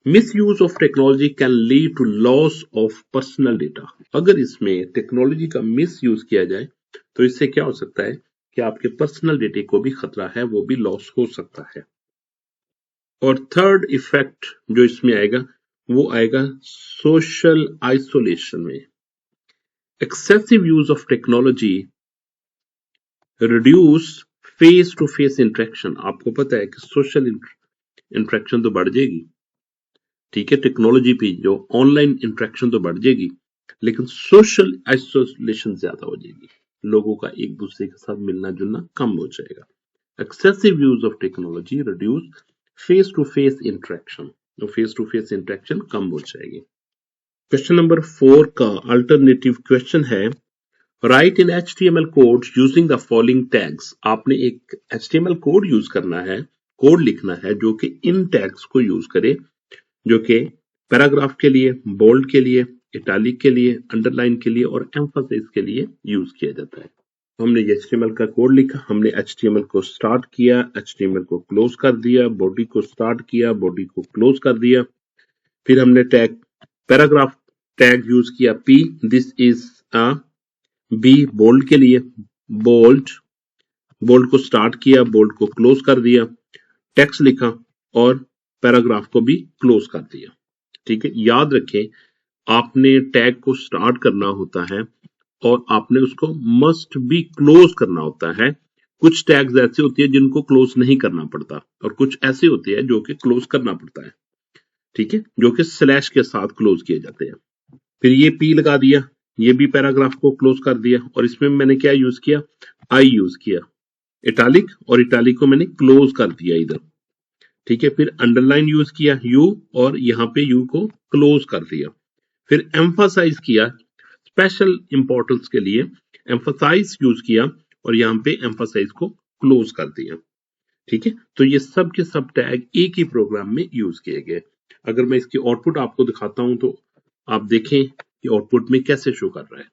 Misuse of technology can lead to loss of personal data. अगर इसमें टेक्नोलॉजी का मिसयूज किया जाए तो इससे क्या हो सकता है कि आपके पर्सनल डेटे को भी खतरा है, वो भी लॉस हो सकता है। और थर्ड इफेक्ट जो इसमें आएगा वो आएगा सोशल आइसोलेशन में। Excessive use of technology reduce face to face interaction. आपको पता है कि सोशल इंटरेक्शन तो बढ़ जाएगी, ठीक है, टेक्नोलॉजी पे जो ऑनलाइन इंटरेक्शन तो बढ़ जाएगी, लेकिन सोशल आइसोलेशन ज्यादा हो जाएगी, लोगों का एक दूसरे के साथ मिलना जुलना कम हो जाएगा। Excessive use of technology reduce face to face interaction, तो फेस टू फेस इंटरेक्शन कम हो जाएगी। क्वेश्चन नंबर 4 का अल्टरनेटिव क्वेश्चन है write in HTML code using the following tags. आपने एक HTML कोड यूज करना है, कोड लिखना है जो कि इन टैग्स को यूज करे, जो कि पैराग्राफ के लिए, बोल्ड के लिए, इटैलिक के लिए, अंडरलाइन के लिए और एम्फसाइज के लिए यूज किया जाता है। हमने HTML का कोड लिखा, हमने HTML को स्टार्ट किया, HTML को क्लोज कर दिया, बॉडी को स्टार्ट किया, बॉडी को क्लोज कर दिया, फिर हमने टैग पैराग्राफ टैग यूज किया P, this is a B bold के लिए, बोल्ड को स्टार्ट किया, बोल्ड को क्लोज कर दिया, टेक्स्ट लिखा और पैराग्राफ को भी क्लोज कर दिया। ठीक है, याद रखें आपने टैग को स्टार्ट करना होता है और आपने उसको मस्ट बी क्लोज करना होता है। कुछ टैग्स ऐसे होती है जिनको क्लोज नहीं करना पड़ता और कुछ ऐसे होते हैं जो कि क्लोज करना पड़ता है, ठीक है, जो कि स्लैश के साथ क्लोज किए जाते हैं। फिर ये P लगा दिया, ये भी पैराग्राफ को क्लोज कर दिया, और इसमें मैंने क्या यूज किया? I यूज किया, इटैलिक, और इटैलिक को मैंने क्लोज कर दिया इधर, ठीक है। फिर अंडरलाइन यूज किया U, और यहाँ पे U को क्लोज कर दिया। फिर एम्फसाइज किया, स्पेशल इंपॉर्टेंस के लिए एम्फसाइज यूज किया और यहाँ पे एम्फसाइज को क्लोज कर दिया, ठीक है। तो ये सब के सब टैग एक ही प्रोग्राम में यूज किए गए। अगर मैं इसकी आउटपुट आपको दिखाता हूं तो आप देखें कि आउटपुट में कैसे शो कर रहा है।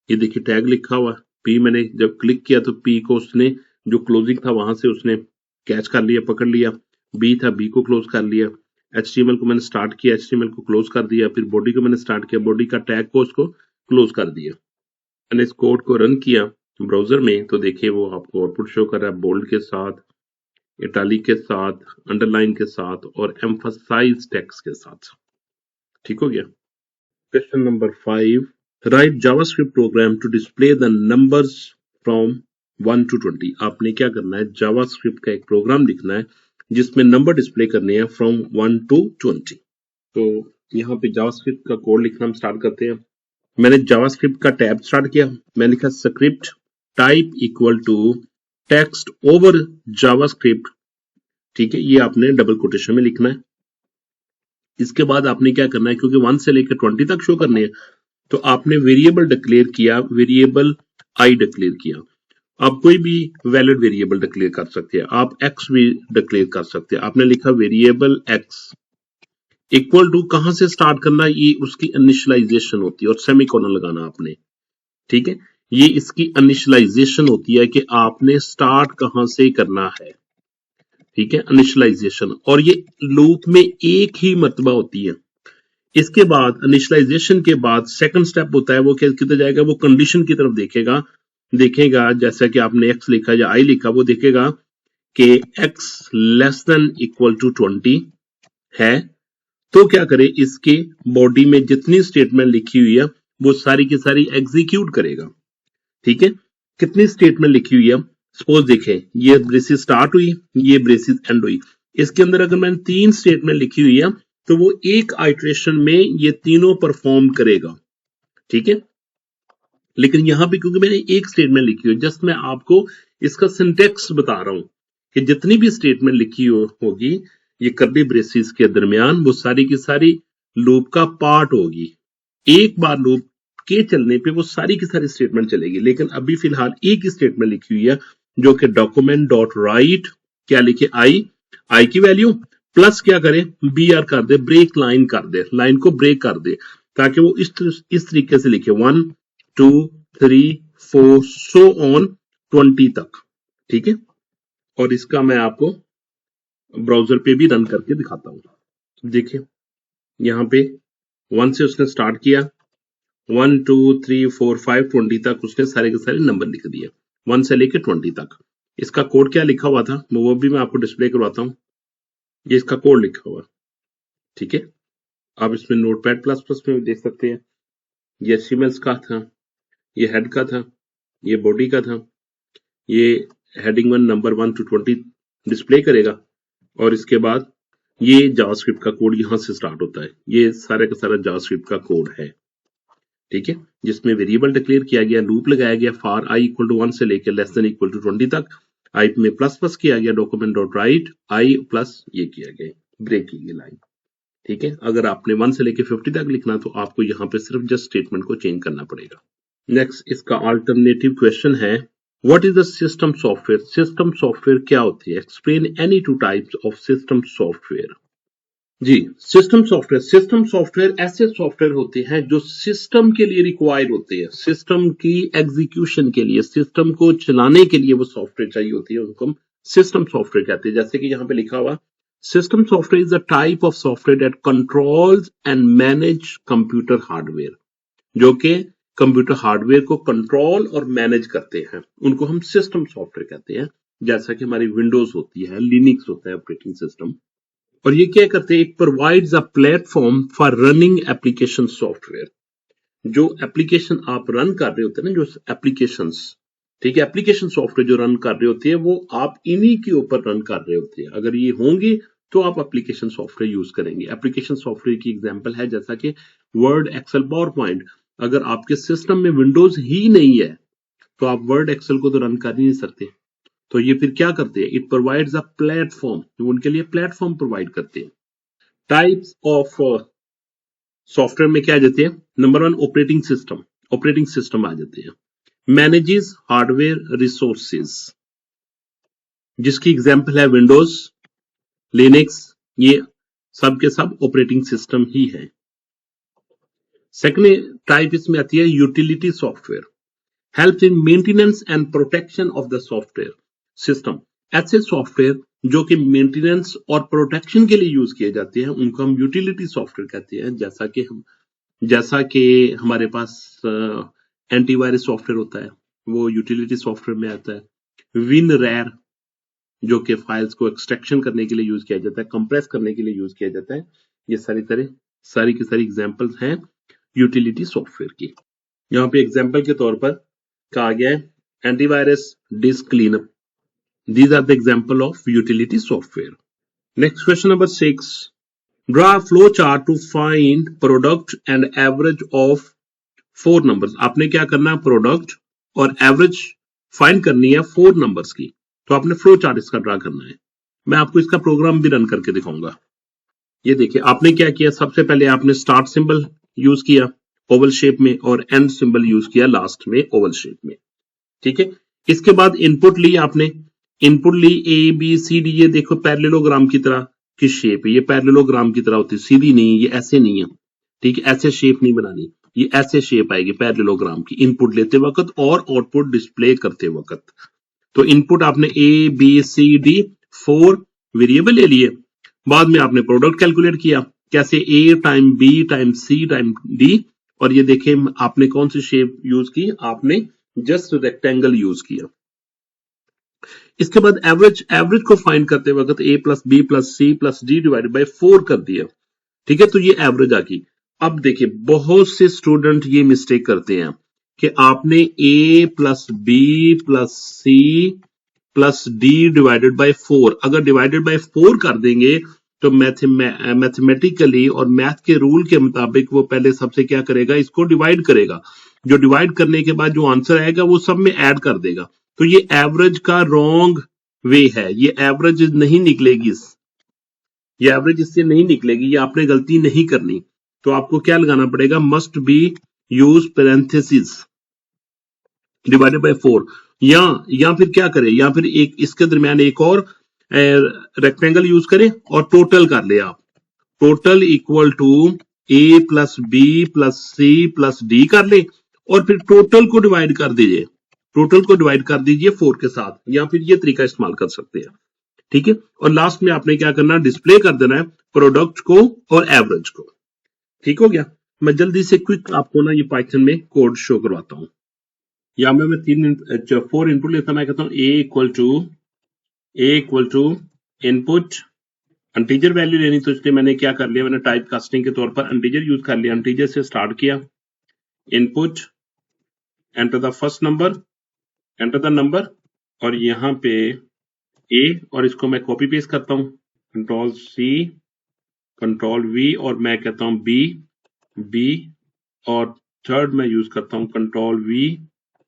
ये देखिए टैग लिखा हुआ P, मैंने जब क्लिक किया तो P को उसने जो क्लोजिंग था वहां से उसने कैच कर लिया, पकड़ लिया। B था, B को क्लोज कर लिया। HTML को मैंने स्टार्ट किया, HTML को क्लोज कर दिया। फिर बॉडी को मैंने स्टार्ट किया, बॉडी का टैग को उसको क्लोज कर दिया। मैंने इस कोड को रन किया ब्राउजर में, तो देखिए वो आपको आउटपुट शो कर रहा है बोल्ड के साथ, इटालिक के साथ, अंडरलाइन के साथ और एम्फसाइज टेक्स्ट के साथ। ठीक हो गया। Question number 5, write JavaScript program to display the numbers from 1 to 20। आपने क्या करना है, जावास्क्रिप्ट का एक प्रोग्राम लिखना है जिसमें नंबर डिस्प्ले करने हैं फ्रॉम 1 to 20। तो यहाँ पे जावास्क्रिप्ट का कोड लिखना हम स्टार्ट करते हैं। मैंने जावास्क्रिप्ट का टैब स्टार्ट किया, मैंने लिखा script type equal to text over JavaScript. ठीक है, ये आपने डबल कोटेशन में लिखना है। इसके बाद आपने क्या करना है, क्योंकि 1 से लेकर 20 तक शो करने हैं, तो आपने वेरिएबल डिक्लेयर किया, वेरिएबल आई डिक्लेयर किया। आप कोई भी वैलिड वेरिएबल डिक्लेयर कर सकते हैं, आप एक्स भी डिक्लेयर कर सकते हैं। आपने लिखा वेरिएबल एक्स इक्वल टू, कहां से स्टार्ट करना, ये उसकी इनिशियलाइजेशन होती है और सेमीकोलन लगाना आपने। ठीक है, ये इसकी इनिशियलाइजेशन होती है कि आपने स्टार्ट कहां से करना है। ठीक है, इनिशियलाइजेशन, और ये लूप में एक ही मर्तबा होती है। इसके बाद इनिशियलाइजेशन के बाद सेकंड स्टेप होता है, वो किधर जाएगा, वो कंडीशन की तरफ देखेगा जैसा कि आपने एक्स लिखा या आई लिखा, वो देखेगा कि x less than equal to 20 है, तो क्या करे, इसके बॉडी में जितनी स्टेटमेंट लिखी हुई है वो सारी की सारी एग्जीक्यूट करेगा। ठीक है, कितनी स्टेटमेंट लिखी हुई है, सपोज देखें ये ब्रेसिस स्टार्ट हुई, ये ब्रेसिस एंड हुई। इसके अंदर अगर मैंने 3 स्टेटमेंट लिखी हुई है तो वो एक आइट्रेशन में ये तीनों परफॉर्म करेगा। ठीक है, लेकिन यहां पे क्योंकि मैंने एक स्टेटमेंट लिखी हुई, जस्ट मैं आपको इसका सिंटेक्स बता रहा हूं कि जितनी भी स्टेटमेंट लिखी होगी ये कर्ली ब्रेसिस के दरमियान, वो सारी की सारी लूप का पार्ट होगी। एक बार लूप के चलने पे वो सारी की सारी स्टेटमेंट चलेगी, लेकिन अभी फिलहाल एक ही स्टेटमेंट लिखी हुई है जो कि डॉक्यूमेंट डॉट राइट, क्या लिखे, आई की वैल्यू प्लस क्या करे, बी आर कर दे, ब्रेक लाइन कर दे, लाइन को ब्रेक कर दे, ताकि वो इस तरीके से लिखे 1 2 3 4 सो ऑन 20 तक। ठीक है, और इसका मैं आपको ब्राउजर पे भी रन करके दिखाता हूं। देखिए यहाँ पे 1 से उसने स्टार्ट किया, 1 2 3 4 5 20 तक उसने सारे के सारे नंबर लिख दिए, 1 से लेकर 20 तक। इसका कोड क्या लिखा हुआ था वो भी मैं आपको डिस्प्ले करवाता हूँ। ये इसका कोड लिखा हुआ। ठीक है, आप इसमें नोटपैड प्लस प्लस में देख सकते हैं। ये HTML का था, ये हेड का था, ये बॉडी का था, ये हेडिंग 1 नंबर 1 to 20 डिस्प्ले करेगा, और इसके बाद ये जावास्क्रिप्ट का कोड यहां से स्टार्ट होता है। ये सारा का सारा जावास्क्रिप्ट का कोड है। ठीक है, जिसमें वेरिएबल डिक्लेयर किया गया, लूप लगाया गया फॉर आई इक्वल टू 1 से लेकर लेस देन इक्वल टू 20 तक, आई में प्लस प्लस किया गया, document dot right I plus ये किया गया, ब्रेक की गई लाइन। ठीक है, अगर आपने 1 से लेकर 50 तक लिखना तो आपको यहाँ पे सिर्फ जस्ट स्टेटमेंट को चेंज करना पड़ेगा। नेक्स्ट इसका अल्टरनेटिव क्वेश्चन है, what is the system software. System software क्या होती है, explain any 2 types of system software. जी, सिस्टम सॉफ्टवेयर ऐसे सॉफ्टवेयर होते हैं जो सिस्टम के लिए रिक्वायर्ड होते हैं, सिस्टम की एग्जीक्यूशन के लिए, सिस्टम को चलाने के लिए वो सॉफ्टवेयर चाहिए होती है, उनको हम सिस्टम सॉफ्टवेयर कहते हैं। जैसे कि यहाँ पे लिखा हुआ, system software is a type of software that controls and manage computer hardware, जो कि कंप्यूटर हार्डवेयर को कंट्रोल और मैनेज करते हैं, उनको हम सिस्टम सॉफ्टवेयर कहते हैं। जैसा कि हमारी विंडोज होती है, लिनक्स होता है ऑपरेटिंग सिस्टम, और ये क्या करते हैं, it provides a platform for running application software. जो एप्लीकेशन आप रन कर रहे होते हैं ना, जो एप्लीकेशंस, ठीक है, एप्लीकेशन सॉफ्टवेयर जो रन कर रहे होते हैं वो आप इन्हीं के ऊपर रन कर रहे होते हैं। अगर ये होंगे तो आप एप्लीकेशन सॉफ्टवेयर यूज करेंगे। एप्लीकेशन सॉफ्टवेयर की एग्जांपल है जैसा कि वर्ड, एक्सेल, पावर पॉइंट। अगर आपके सिस्टम में विंडोज ही नहीं है तो आप वर्ड, एक्सेल को तो रन कर ही नहीं सकते। तो ये फिर क्या करते हैं, इट प्रोवाइड्स अ प्लेटफॉर्म, जो उनके लिए प्लेटफॉर्म प्रोवाइड करते हैं। टाइप्स ऑफ सॉफ्टवेयर में क्या आ जाते हैं, नंबर 1 ऑपरेटिंग सिस्टम आ जाते हैं। मैनेजेस हार्डवेयर रिसोर्सेज, जिसकी एग्जांपल है विंडोज, लिनक्स, ये सब के सब ऑपरेटिंग सिस्टम ही है। सेकंड टाइप इसमें आती है utility software, help in maintenance and protection of the software system. ऐसे सॉफ्टवेयर जो कि मेंटेनेंस और प्रोटेक्शन के लिए यूज किए जाते हैं उनको हम यूटिलिटी सॉफ्टवेयर कहते हैं। जैसा कि हमारे पास एंटीवायरस सॉफ्टवेयर होता है, वो यूटिलिटी सॉफ्टवेयर में आता है। WinRAR जो कि फाइल्स को एक्सट्रैक्शन करने के लिए यूज किया जाता है, कंप्रेस करने के लिए यूज किया जाता है। ये सारी की सारी एग्जांपल्स हैं यूटिलिटी सॉफ्टवेयर की। यहाँ पे एग्जांपल के तौर पर कहा गया है antivirus, disc cleanup, these are the example of utility software. Next question number 6. Draw a flow chart to find product and average of 4 numbers. आपने क्या करना है, प्रोडक्ट और एवरेज फाइंड करनी है 4 नंबर्स की। तो आपने फ्लो चार्ट इसका ड्रा करना है। मैं आपको इसका प्रोग्राम भी रन करके दिखाऊंगा। ये देखिए आपने क्या किया, सबसे पहले आपने स्टार्ट सिंबल यूज किया ओवल शेप में और एंड सिंबल यूज किया लास्ट में ओवल शेप में। ठीक है, इसके बाद इनपुट ली आपने, इनपुट ली ए बी सी डी। ये देखो पैरेललोग्राम की तरह की शेप है, ये पैरेललोग्राम की तरह होती है, सीधी नहीं, ये ऐसे नहीं है। ठीक है, ऐसे शेप नहीं बनानी, ये ऐसे शेप आएगी पैरेललोग्राम की इनपुट लेते वक्त और आउटपुट डिस्प्ले करते वक्त। तो इनपुट आपने A B C D 4 variable ले लिए। बाद में आपने प्रोडक्ट कैलकुलेट किया, कैसे, A time B time C time D. और ये देखें आपने कौन सी शेप यूज की, आपने जस्ट रेक्टेंगल यूज किया। इसके बाद एवरेज को फाइंड करते वक्त a plus B plus C plus D divided by 4 कर दिया। ठीक है, तो ये एवरेज आ गई। अब देखिए बहुत से स्टूडेंट ये मिस्टेक करते हैं कि आपने a plus B plus C plus D divided by 4, अगर डिवाइडेड बाई 4 कर देंगे तो मैथमेटिकली और मैथ के रूल के मुताबिक वो पहले सबसे क्या करेगा, इसको डिवाइड करेगा। जो डिवाइड करने के बाद जो आंसर आएगा वो सब में ऐड कर देगा। तो ये एवरेज का रॉन्ग वे है, ये एवरेज नहीं निकलेगी, ये एवरेज इससे नहीं निकलेगी, ये आपने गलती नहीं करनी। तो आपको क्या लगाना पड़ेगा, must be use parenthesis divided by 4, या फिर क्या करें, या फिर एक इसके दरमियान एक और रेक्टेंगल यूज करें और टोटल कर ले आप। Total equal to A plus B plus C plus D कर ले और फिर टोटल को डिवाइड कर दीजिए, टोटल को डिवाइड कर दीजिए 4 के साथ, या फिर ये तरीका इस्तेमाल कर सकते हैं। ठीक है, और लास्ट में आपने क्या करना, डिस्प्ले कर देना है प्रोडक्ट को और एवरेज को। ठीक हो गया। मैं जल्दी से क्विक आपको ना ये पाइथन में कोड शो करवाता हूं। या मैं 4 इनपुट लेता हूं, मैं कहता हूं A equal to input, integer value लेनी, तो इसलिए मैंने क्या कर लिया, मैंने टाइप कास्टिंग के तौर पर इंटीजर यूज कर लिया। इंटीजर से स्टार्ट किया, input, enter the first number, enter the number, और यहाँ पे ए, और इसको मैं कॉपी पेस्ट करता हूँ, कंट्रोल सी कंट्रोल वी, और मैं कहता हूँ बी, और थर्ड मैं यूज करता हूँ कंट्रोल वी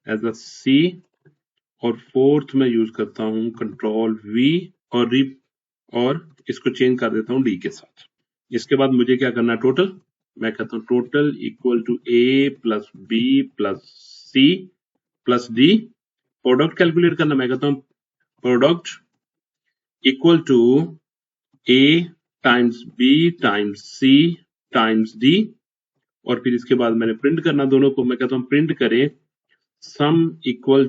एज अ सी, और फोर्थ में यूज करता हूँ कंट्रोल वी और इसको चेंज कर देता हूँ डी के साथ। इसके बाद मुझे क्या करना है, टोटल, मैं कहता हूँ total equal to A plus B plus C plus D. Product calculate करना, मैं कहता हूँ product equal to A times B times C times D, और फिर इसके बाद मैंने प्रिंट करना दोनों को, मैं कहता हूँ प्रिंट करें सम इक्वल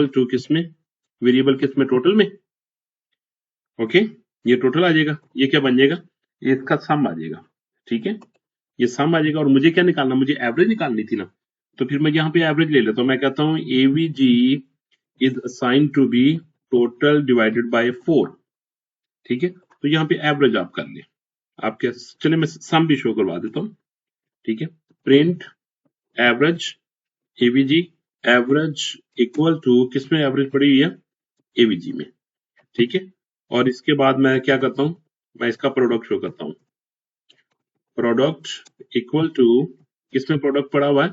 टू किसमें, वेरिएबल किसमें, टोटल में। ओके, ये टोटल आ जाएगा, ये क्या बन जाएगा, ये इसका सम आ जाएगा। ठीक है, ये सम आ जाएगा, और मुझे क्या निकालना, मुझे एवरेज निकालनी थी ना, तो फिर मैं यहाँ पे एवरेज ले लेता हूँ। मैं कहता हूँ AVG is assign to be total divided by 4। ठीक है, तो यहाँ पे एवरेज आप कर ले, आपके चले मैं सम भी शो करवा देता हूँ। ठीक है, print average AVG, average equal to किसमें एवरेज पड़ी हुई है, AVG में। ठीक है, और इसके बाद मैं क्या करता हूँ, मैं इसका प्रोडक्ट शो करता हूँ, प्रोडक्ट इक्वल टू किसमें प्रोडक्ट पड़ा हुआ है,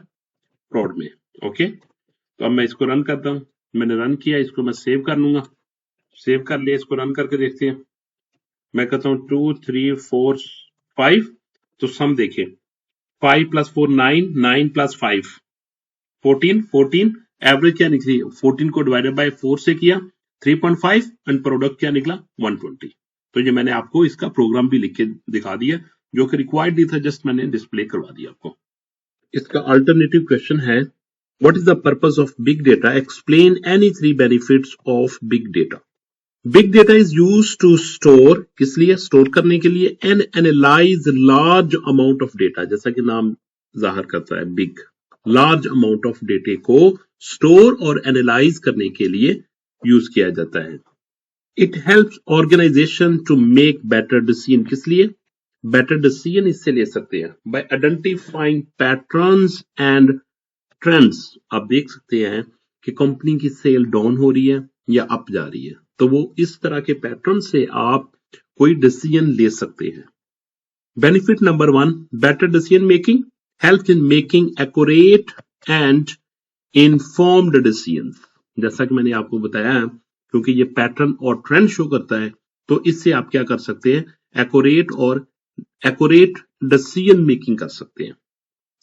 प्रोड में। ओके, तो अब मैं इसको रन करता हूँ, मैंने रन किया, इसको मैं सेव कर लूंगा, सेव कर लिया, इसको रन करके देखते हैं। मैं कहता हूँ 2 3 4 5, तो सम देखिए 5 प्लस 4 9, 9 प्लस 5 14, एवरेज क्या निकली, 14 को डिवाइडेड बाय 4 से किया 3.5, एंड प्रोडक्ट क्या निकला 120। तो ये मैंने आपको इसका प्रोग्राम भी लिख के दिखा दिया, जो कि रिक्वायर्ड नहीं था, जस्ट मैंने डिस्प्ले करवा दिया आपको। इसका अल्टरनेटिव क्वेश्चन है, what is the purpose of big data, explain any 3 benefits of big data. Big data is used to store, किस लिए, स्टोर करने के लिए, and analyse large amount of data, जैसा कि नाम जाहिर करता है big. Large amount of data को स्टोर और एनालाइज करने के लिए यूज किया जाता है। It helps organisation to make better decision. किस लिए बेटर डिसीजन इससे ले सकते हैं? Bye identifying patterns and trends. आप देख सकते हैं कि कंपनी की सेल डाउन हो रही है या अप जा रही है, तो वो इस तरह के पैटर्न से आप कोई डिसीजन ले सकते हैं। Benefit number 1, better decision making help in making accurate and informed decision. जैसा कि मैंने आपको बताया है, क्योंकि ये पैटर्न और ट्रेंड शो करता है, तो इससे आप क्या कर सकते हैं? एक्यूरेट डिसीजन मेकिंग कर सकते हैं।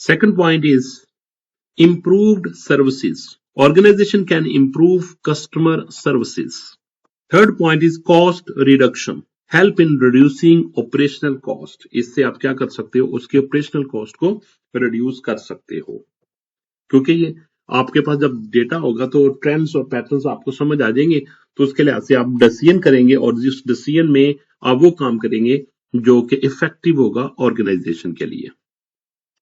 Second point is improved services. Organization can improve customer services. Third point is cost reduction. Help in reducing operational cost. इससे आप क्या कर सकते हो? उसके ऑपरेशनल कॉस्ट को रिड्यूस कर सकते हो, क्योंकि ये आपके पास जब डेटा होगा तो ट्रेंड्स और पैटर्न्स आपको समझ आ जाएंगे, तो उसके लिहाज से आप डिसीजन करेंगे और जिस डिसीजन में आप वो काम करेंगे जो कि इफेक्टिव होगा ऑर्गेनाइजेशन के लिए।